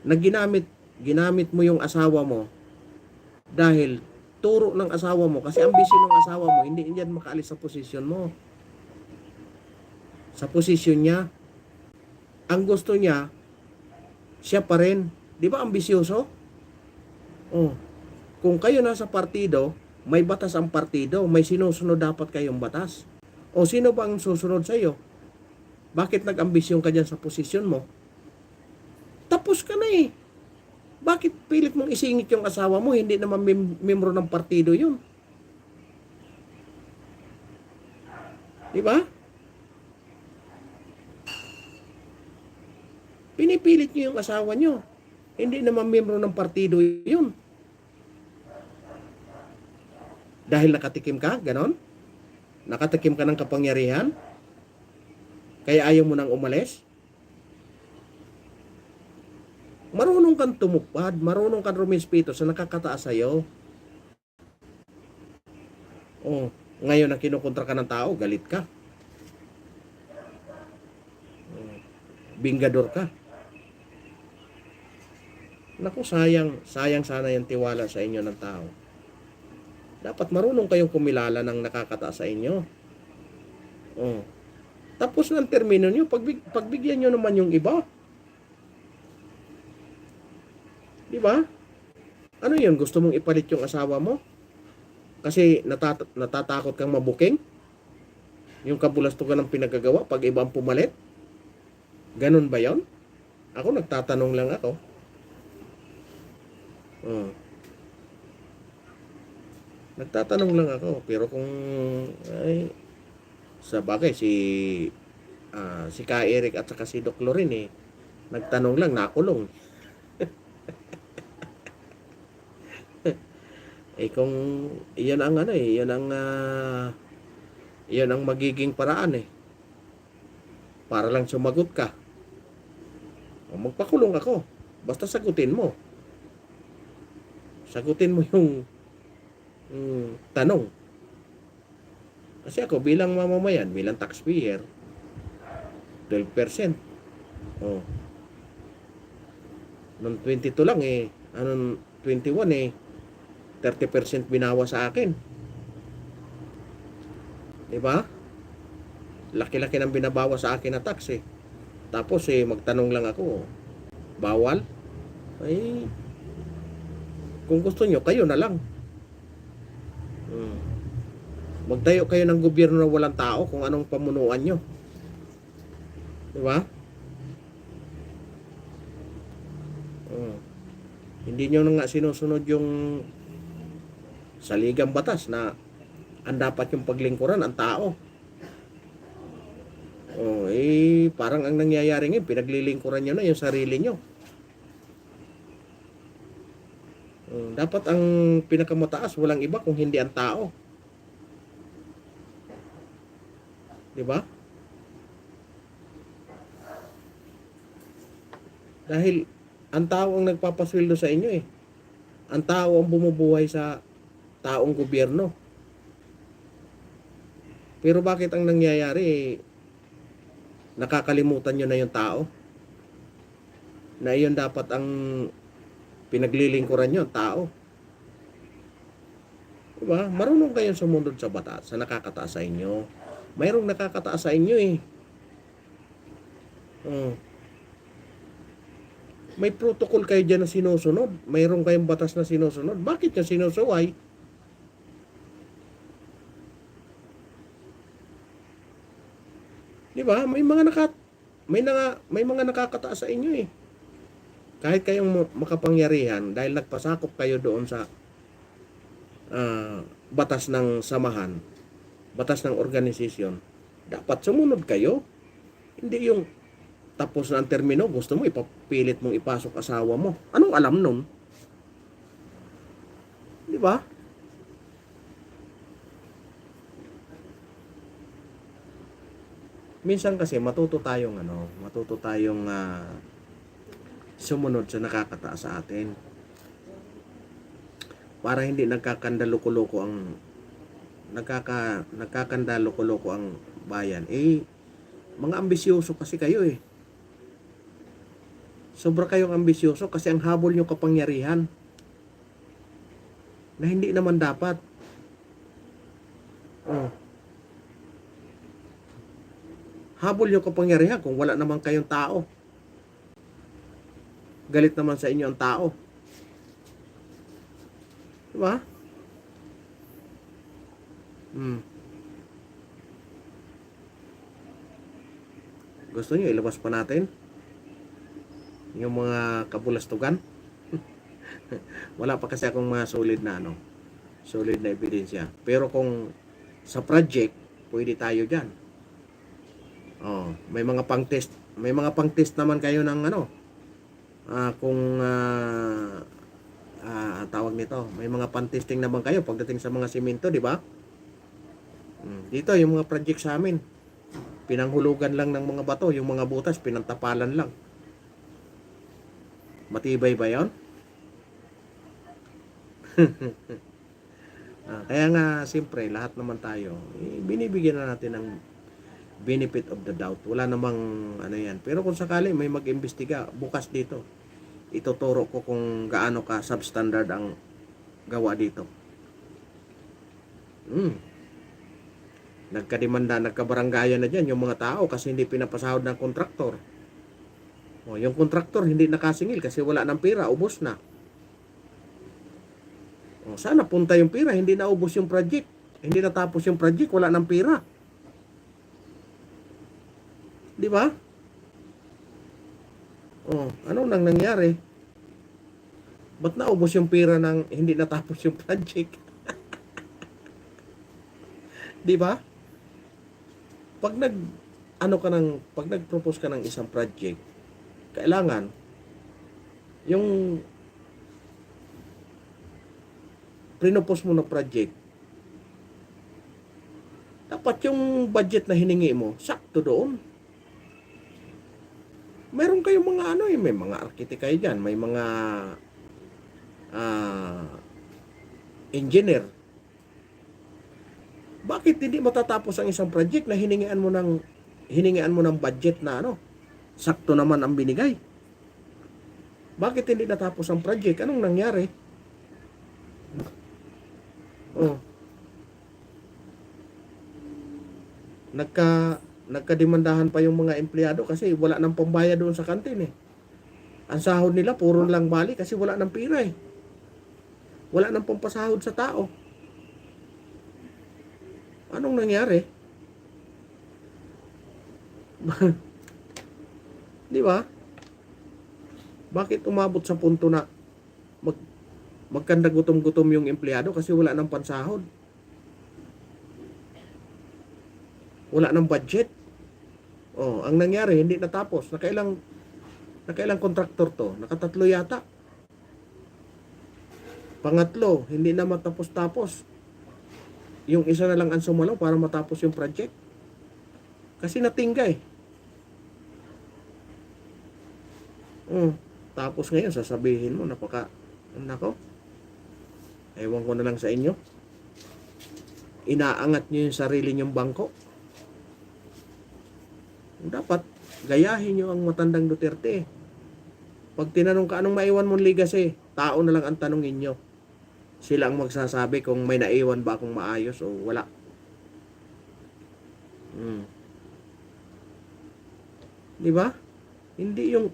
A: na ginamit mo yung asawa mo dahil turo ng asawa mo, kasi ambisyon ng asawa mo, hindi yan makaalis sa posisyon mo. Sa posisyon niya. Ang gusto niya, siya pa rin. Di ba ambisyoso? Oh. Kung kayo nasa partido, may batas ang partido, may sinusunod dapat kayong batas. O sino ba ang susunod sa iyo? Bakit nag-ambisyon ka dyan sa posisyon mo? Tapos ka na eh. Bakit pilit mong isingit yung asawa mo? Hindi naman membro ng partido yun. Di ba? Pinipilit niyo yung asawa niyo. Hindi naman membro ng partido yun. Dahil nakatikim ka, ganon? Nakatikim ka ng kapangyarihan? Kaya ayaw mo nang umalis? Marunong kang tumupad, marunong kang rumispeto sa nakakataas sa'yo. Oh, ngayon na kinukontra ka ng tao, galit ka. Bingador ka. Naku, sayang sana yung tiwala sa inyo ng tao. Dapat marunong kayong kumilala ng nakakataas sa inyo. Oh. Tapos ng termino nyo, pagbigyan nyo naman yung iba. Di ba? Ano yun? Gusto mong ipalit yung asawa mo? Kasi natatakot kang mabuking? Yung kabulastugan ng pinagagawa pag iba ang pumalit? Ganun ba yon? Ako nagtatanong lang ako. Nagtatanong lang ako. Pero kung ay, sa bagay si Ka Eric at saka si Doc Lorin nagtanong lang, nakulong. Kung iyan ang iyan ang magiging paraan para lang sumagot ka. O magpakulong ako. Basta sagutin mo. Sagutin mo yung tanong. Kasi ako bilang mamamayan, bilang taxpayer, 12%. Oh. Noong 22 lang anong 21 30% binawa sa akin. Diba? Laki-laki ng binabawa sa akin na tax Tapos magtanong lang ako, bawal? Ay, kung gusto nyo, kayo na lang. Magtayo kayo ng gobyerno na walang tao kung anong pamunuan nyo. Diba? Hindi nyo na nga sinusunod yung saligang batas na ang dapat yung paglingkuran ang tao. Oh, parang ang nangyayari ngayon, pinaglilingkuran nyo na yung sarili nyo. Dapat ang pinakamataas, walang iba kung hindi ang tao. Di ba? Dahil ang tao ang nagpapasweldo sa inyo eh. Ang tao ang bumubuhay sa taong gobyerno. Pero bakit ang nangyayari nakakalimutan nyo na yung tao? Na iyon dapat ang pinaglilingkuran nyo, ang tao. Diba? Marunong kayong sumunod sa batas sa nakakataas sa inyo. Mayroong nakakataas sa inyo eh. May protocol kayo dyan na sinusunod. Mayroong kayong batas na sinusunod. Bakit nyo sinusuway? Diba? May mga nakakataas sa inyo eh. Kahit kayong makapangyarihan, dahil nagpasakop kayo doon sa batas ng samahan, batas ng organisasyon, dapat sumunod kayo. Hindi yung tapos na ang termino, gusto mo ipapilit mong ipasok asawa mo. Anong alam nun? Di ba? Minsan kasi matuto tayong sumunod sa nakakataas sa atin. Para hindi nagkakandalo-loko ang bayan. Mga ambisyoso kasi kayo eh. Sobra kayong ambisyoso kasi ang habol nyo kapangyarihan na hindi naman dapat. Habol nyo kapangyarihan kung wala naman kayong tao. Galit naman sa inyo ang tao. Diba? Gusto nyo ilabas pa natin yung mga kabulastugan? Wala pa kasi akong mga solid na ebidensya. Pero kung sa project, pwede tayo dyan. May mga pang-test naman kayo ng tawag nito, may mga pang-testing naman kayo pagdating sa mga simento, di ba? Dito yung mga project sa amin, pinanghulugan lang ng mga bato, yung mga butas pinantapalan lang. Matibay ba 'yon? Kaya nga siyempre lahat naman tayo binibigyan na natin ng benefit of the doubt. Wala namang yan. Pero kung sakali may mag-imbestiga bukas dito, ituturo ko kung gaano ka substandard ang gawa dito. Nagkabaranggayan na dyan yung mga tao kasi hindi pinapasahod ng kontraktor. Yung kontraktor hindi nakasingil kasi wala ng pera, ubos na. Sana punta yung pera, hindi na ubos yung project. Hindi natapos yung project, wala ng pera. Di ba? Anong nang nangyari? Ba't naubos yung pera ng hindi natapos yung project? Di ba? Pag nag-propose ka ng isang project, kailangan yung prinopose mo na project, dapat yung budget na hiningi mo, sakto doon. Meron kayong mga may mga arkitek kayo dyan, may mga engineer. Bakit hindi matatapos ang isang project na hiningian mo ng budget na sakto naman ang binigay? Bakit hindi natapos ang project? Anong nangyari? Nagkademandahan pa yung mga empleyado kasi wala nang pambayad doon sa kantin eh. Ang sahod nila puro lang bali kasi wala nang pira eh. Wala nang pampasahod sa tao. Anong nangyari? Di ba? Bakit umabot sa punto na magkanda gutom-gutom yung empleyado kasi wala nang pansahod? Wala nang budget. Oh, ang nangyari, hindi natapos. Nakailang kontraktor to? Nakatatlo yata. Pangatlo, hindi na matapos-tapos. Yung isa na lang ang sumalaw para matapos yung project. Kasi natingga eh. Tapos ngayon, sasabihin mo, nako, ewan ko na lang sa inyo. Inaangat nyo yung sarili nyong bangko. Dapat, gayahin nyo ang matandang Duterte. Pag tinanong ka, anong maiwan mong legacy? Tao na lang ang tanongin nyo. Sila ang magsasabi kung may naiwan ba akong maayos o wala. Di ba? Hindi yung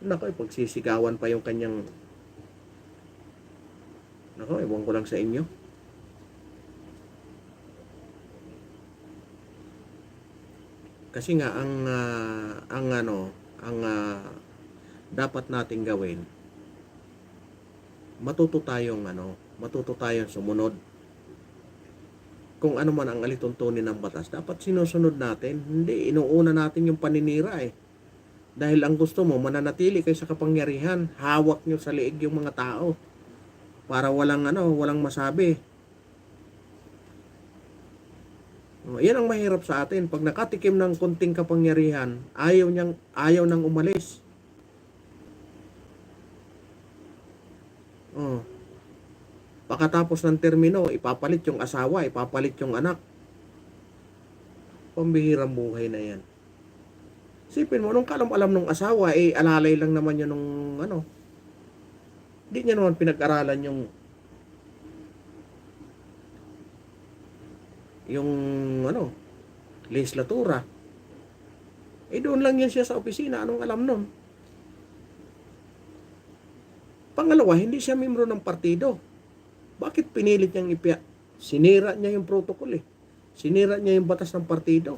A: pagsisigawan pa yung kanyang ewan ko lang sa inyo. Kasi nga ang dapat nating gawin, matuto tayong sumunod. Kung ano man ang alituntunin ng batas, dapat sinusunod natin. Hindi, inuuna natin yung paninira eh. Dahil ang gusto mo, mananatili kayo sa kapangyarihan. Hawak nyo sa liig yung mga tao. Para walang masabi. Yan ang mahirap sa atin. Pag nakatikim ng konting kapangyarihan, ayaw nang umalis. Pagkatapos ng termino, ipapalit yung asawa, ipapalit yung anak. Pambihirang buhay na yan. Sipin mo, nung kalam-alam nung asawa, alalay lang naman yun nung Hindi niya naman pinag-aralan yung legislatura. Doon lang yan siya sa opisina. Anong alam nun? Pangalawa, hindi siya membro ng partido. Bakit pinilit niyang sinira niya yung protocol eh. Sinira niya yung batas ng partido.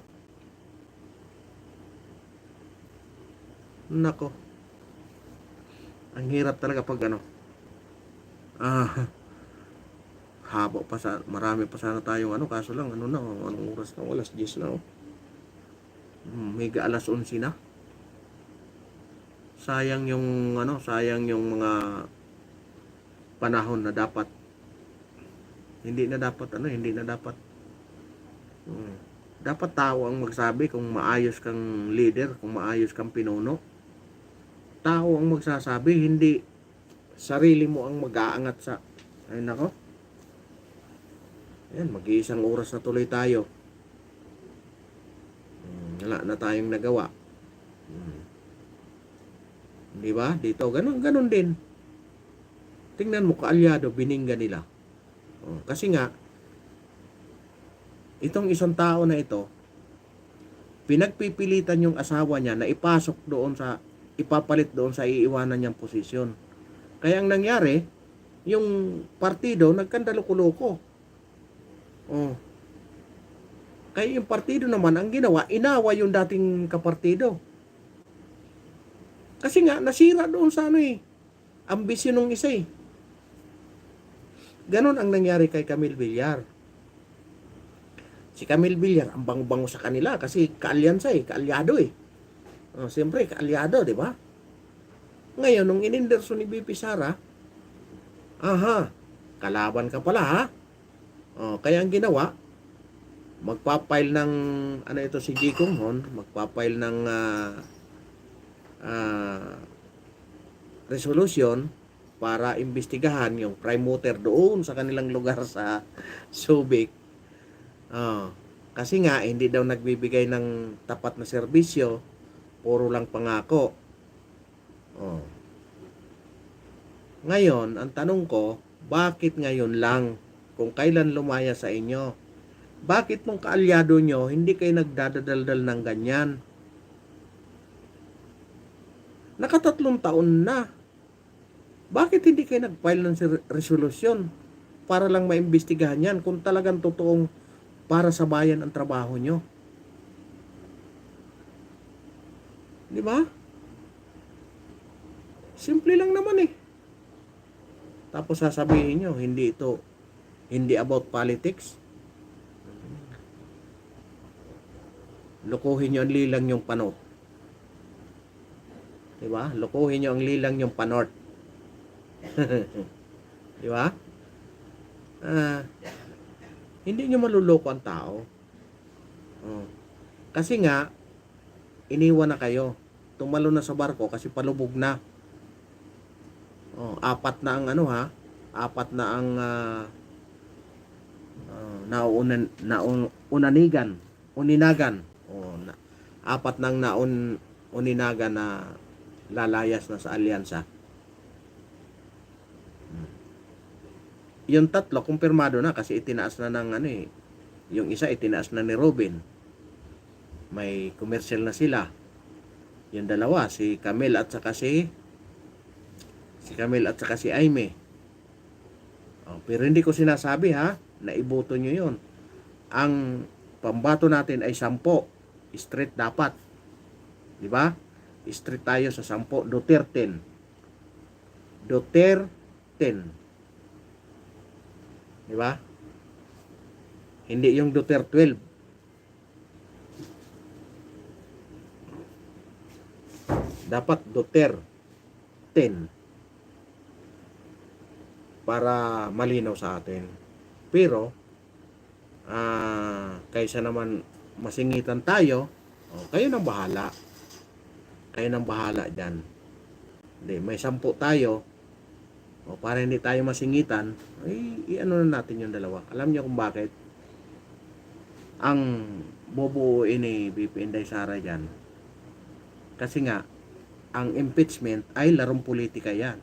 A: Nako. Ang hirap talaga pag marami pa sana tayong kaso lang anong oras na, alas 10 na mega alas 11 na. Sayang yung mga panahon na dapat hindi na dapat dapat tao ang magsabi kung maayos kang leader, kung maayos kang pinuno. Tao ang magsasabi, hindi sarili mo ang mag-aangat sa Ayan, mag-iisang oras na tuloy tayo. Wala na tayong nagawa. Di ba? Dito, ganun din. Tingnan mo, kaalyado, biningga nila. Kasi nga, itong isang tao na ito, pinagpipilitan yung asawa niya na ipapalit doon sa iiwanan niyang posisyon. Kaya ang nangyari, yung partido nagkandalo-kuloko. Kaya yung partido naman, ang ginawa, inawa yung dating kapartido. Kasi nga, nasira doon sa ambisyon ng isa eh. Ganon ang nangyari kay Camille Villar. Si Camille Villar, ang bango-bango sa kanila kasi kaalyansa kaalyado eh. Siyempre, kaalyado, di ba? Ngayon, nung ininderso ni BP Sara, kalaban ka pala ha? Kaya ang ginawa, magpapile ng, si G. Hon, magpapile ng resolution para imbestigahan yung crime motor doon sa kanilang lugar sa Subic. Kasi nga, hindi daw nagbibigay ng tapat na serbisyo, puro lang pangako. Ngayon, ang tanong ko, bakit ngayon lang? Kung kailan lumaya sa inyo? Bakit nung kaalyado nyo, hindi kayo nagdadadaldal ng ganyan? Nakatatlong taon na. Bakit hindi kayo nag-file ng resolution para lang maimbestigahan yan kung talagang totoong para sa bayan ang trabaho nyo? Di ba? Simple lang naman eh. Tapos sasabihin nyo, hindi about politics. Lukuhin nyo ang lilang yung panot. Diba? Lukuhin nyo ang lilang yung panort. Diba? Ah, hindi nyo maluloko ang tao. Oh. Kasi nga, iniwan na kayo. Tumalo na sa barko kasi palubog na. Oh, apat na ang ano ha? Apat na ang uninagan. Oh, apat nang uninagan na lalayas na sa alyansa. Yung tatlo, kumpirmado na kasi itinaas na ng ano eh. Yung isa itinaas na ni Robin. May commercial na sila. Yung dalawa, si Camille at saka si Aimee. Oh, pero hindi ko sinasabi ha, na iboto nyo yun. Ang pambato natin ay 10. Straight dapat. Di ba? Straight tayo sa 10. Duterte. Di ba? Hindi yung Duterte 12. Dapat Duterte 10 para malinaw sa atin. Pero kaysa naman masingitan tayo, kayo nang bahala. Kayo nang bahala dyan. Hindi, may 10 tayo. Para hindi tayo masingitan, i-ano na natin yung dalawa. Alam niyo kung bakit? Ang bubuuin ni BP Inday Sara dyan. Kasi nga, ang impeachment ay larong politika yan.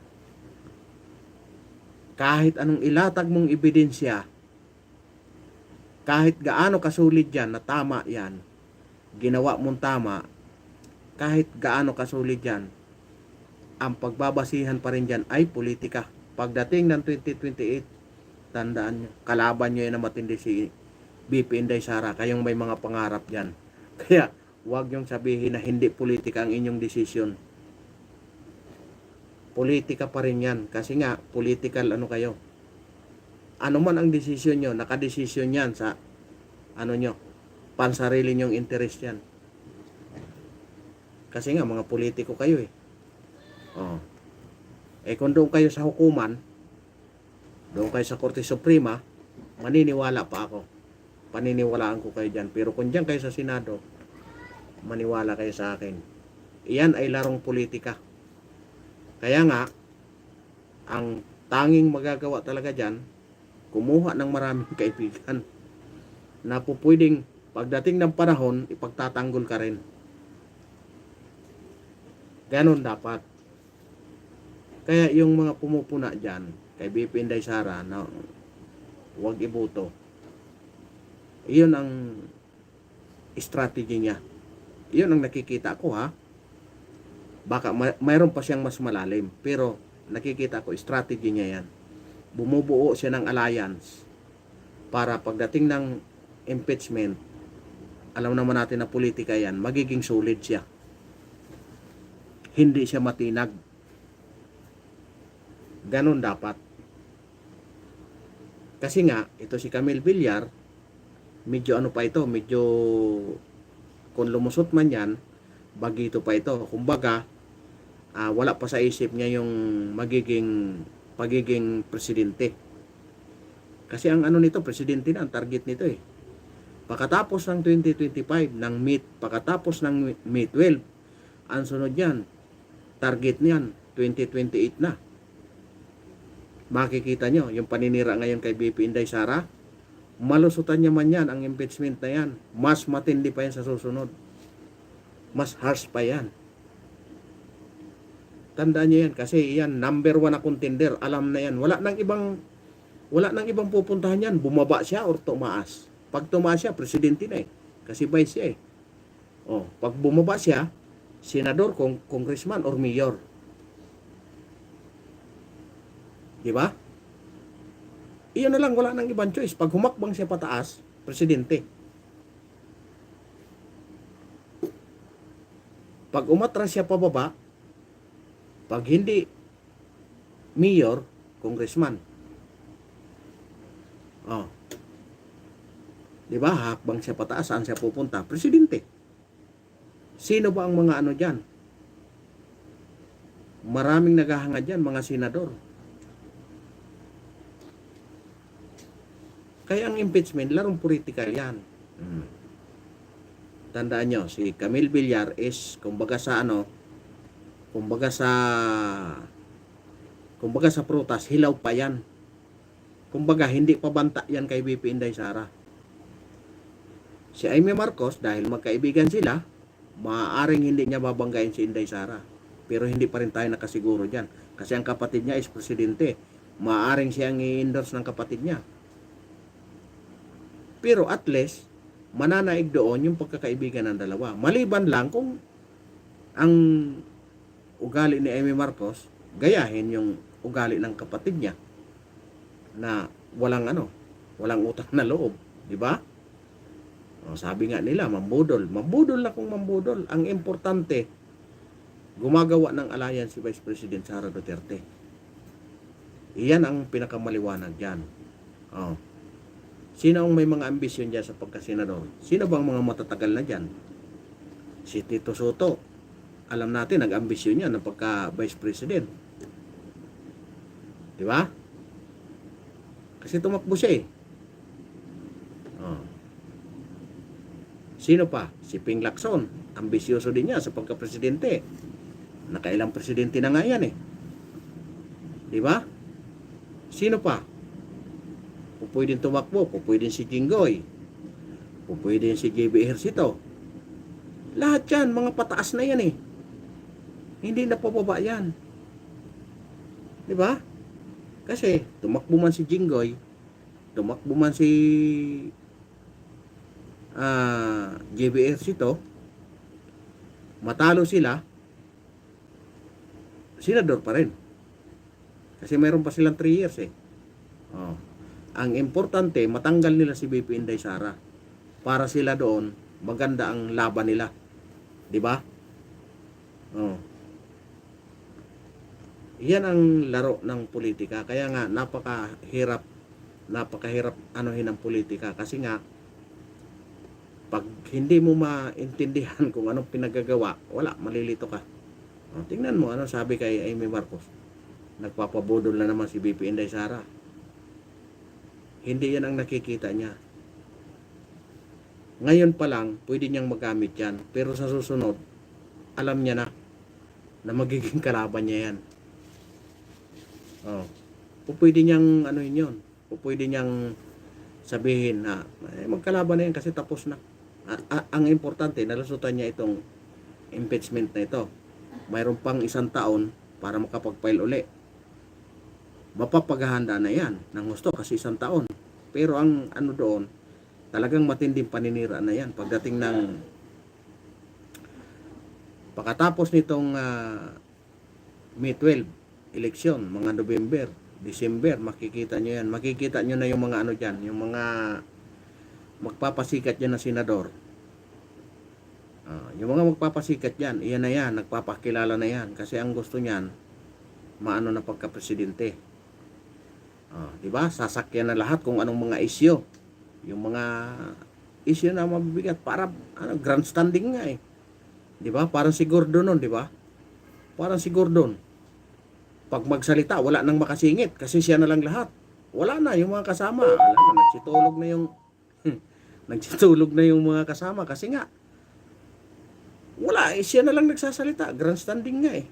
A: Kahit anong ilatag mong ebidensya, kahit gaano kasulid yan na tama yan, ginawa mong tama, kahit gaano kasulid yan, ang pagbabasihan pa rin dyan ay politika. Pagdating ng 2028, tandaan nyo, kalaban nyo yan na matindi si BP Inday Sara, kayong may mga pangarap dyan. Kaya, huwag nyong sabihin na hindi politika ang inyong desisyon. Politika pa rin yan. Kasi nga, political ano kayo. Ano man ang desisyon nyo, nakadesisyon yan sa ano nyo, pansarili nyong interest yan. Kasi nga, mga politiko kayo eh. Kung doon kayo sa hukuman, doon kayo sa Korte Suprema, maniniwala pa ako. Paniniwalaan ko kayo dyan. Pero kung dyan kayo sa Senado, maniwala kayo sa akin. Iyan ay larong politika. Kaya nga, ang tanging magagawa talaga dyan, kumuha ng maraming kaibigan na po pwedeng pagdating ng panahon, ipagtatanggol ka rin. Ganon dapat. Kaya yung mga pumupuna dyan, kay BP Inday Sara, na huwag iboto, iyon ang strategy niya. Iyon ang nakikita ko ha. Baka mayroon pa siyang mas malalim, pero nakikita ko strategy niya yan. Bumubuo siya ng alliance para pagdating ng impeachment, alam naman natin na politika yan, magiging solid siya. Hindi siya matinag. Ganon dapat. Kasi nga, ito si Camille Villar, medyo ano pa ito, medyo kung lumusot man yan, bagito pa ito. Kumbaga, wala pa sa isip niya yung pagiging presidente. Kasi ang ano nito, presidente na, ang target nito eh. Pagkatapos ng 2025, pagkatapos ng May 12, ang sunod yan, target niyan, 2028 na. Makikita nyo, yung paninira ngayon kay BP Inday Sara, malusutan niya man yan, ang impeachment na yan. Mas matindi pa yan sa susunod. Mas harsh pa yan. Tandaan nyo yan, kasi yan, number 1 na contender. Alam na yan. Wala nang ibang pupuntahan yan. Bumaba siya or tumaas. Pag tumaas siya, presidente na eh. Kasi vice siya eh. Pag bumaba siya, senador, congressman, or mayor. Diba? Iyon na lang, wala nang ibang choice. Pag humakbang siya pataas, presidente. Pag umatras siya pababa, pag hindi mayor, congressman. Diba? Hakbang siya pataas, saan siya pupunta? Presidente. Sino ba ang mga ano dyan? Maraming naghahangad dyan, mga senador. Kaya ang impeachment, larong politikal yan. Tandaan nyo, si Camille Villar is, kumbaga sa ano, kumbaga sa prutas, hilaw pa yan. Kumbaga, hindi pa banta yan kay VP Inday Sara. Si Amy Marcos, dahil magkaibigan sila, maaaring hindi niya babanggain si Inday Sara. Pero hindi pa rin tayo nakasiguro dyan. Kasi ang kapatid niya is presidente. Maaaring siyang i-endorse ng kapatid niya. Pero at least, mananaig doon yung pagkakaibigan ng dalawa. Maliban lang kung ang ugali ni Amy Marcos, gayahin yung ugali ng kapatid niya na walang utang na loob, di ba? Sabi nga nila, mambudol na kung mambudol. Ang importante, gumagawa ng alliance si Vice President Sara Duterte. Iyan ang pinakamaliwanag diyan. Sino ang may mga ambisyon diyan sa pagkasenador? Sino bang mga matatagal na diyan? Si Tito Soto. Alam natin, nag-ambisyon niya ng pagka-Vice President. Di ba? Kasi tumakbo siya eh. Sino pa? Si Ping Lacson. Ambisyoso din niya sa pagka-presidente. Nakailang presidente na nga yan eh. Di ba? Sino pa? Pwedeng tumakbo, pwedeng si Jinggoy, pwedeng si JB Ejercito. Lahat yan, mga pataas na yan eh. Hindi na pababa yan. Di ba? Kasi tumakbo man si Jinggoy, tumakbo man si JB Ejercito, matalo sila, senador pa rin. Kasi mayroon pa silang 3 years eh. Ang importante, matanggal nila si VP Inday Sara para sila doon, maganda ang laban nila. Di ba? Yan ang laro ng politika. Kaya nga, napakahirap anuhin ang politika. Kasi nga, pag hindi mo maintindihan kung anong pinagagawa, wala, malilito ka. Tingnan mo, ano sabi kay Amy Marcos. Nagpapabudol na naman si VP Inday Sara. Hindi yan ang nakikita niya. Ngayon pa lang, pwede niyang magamit yan. Pero sa susunod, alam niya na magiging kalaban niya yan. Pwede niyang yun. Pwede niyang sabihin na magkalaban na yan kasi tapos na. Ang importante, nalusutan niya itong impeachment na ito. Mayroon pang 1 taon para makapag-file uli. Mapapaghahanda na yan ng gusto kasi 1 taon. Pero ang doon, talagang matinding paninira na yan. Pagdating ng pagkatapos nitong May 12 eleksyon, mga November, December, makikita nyo yan. Makikita nyo na yung mga dyan, yung mga magpapasikat yan na senador. Yung mga magpapasikat yan, iyan na yan, nagpapakilala na yan. Kasi ang gusto niyan, na pagka-presidente. Diba? Sasakyan na lahat kung anong mga isyo. Yung mga isyo na mabibigat para grandstanding nga eh. Diba? Parang si Gordon nun, diba? Parang si Gordon. Pag magsalita, wala nang makasingit kasi siya na lang lahat. Wala na yung mga kasama. Alam mo, nagsitulog na yung mga kasama kasi nga wala, siya na lang nagsasalita. Grandstanding nga eh.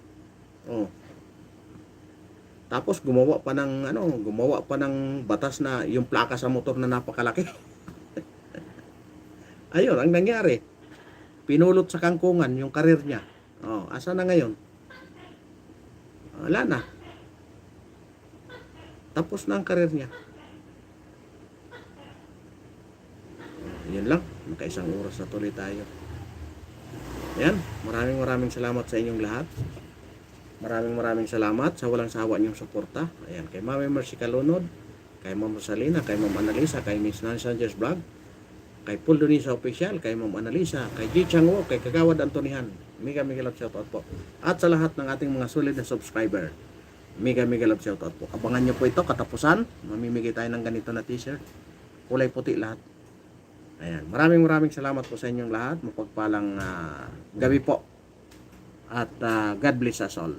A: Tapos gumawa pa ng batas na yung plaka sa motor na napakalaki. Ayun, ang nangyari. Pinulot sa kangkungan yung karir niya. Asa na ngayon? Wala na. Tapos na ang karir niya. Yun lang. Maka-1 oras na tuloy tayo. Yan. Maraming salamat sa inyong lahat. Maraming salamat sa walang sawa niyong suporta. Ayan, kay Mami Mercy Calunod, kay Ma'am Rosalina, kay Ma'am Analisa, kay Miss Nancy Sanchez Vlog, kay Paul Donisa Official, kay Ma'am Analisa, kay G. Changwo, kay Kagawad Antonihan. Mega love shoutout po. At sa lahat ng ating mga solid na subscriber, mega love shoutout po. Abangan niyo po ito katapusan. Mamimigay tayo ng ganito na t-shirt. Kulay puti lahat. Ayan. Maraming salamat po sa inyong lahat. Mapagpalang gabi po. At God bless us all.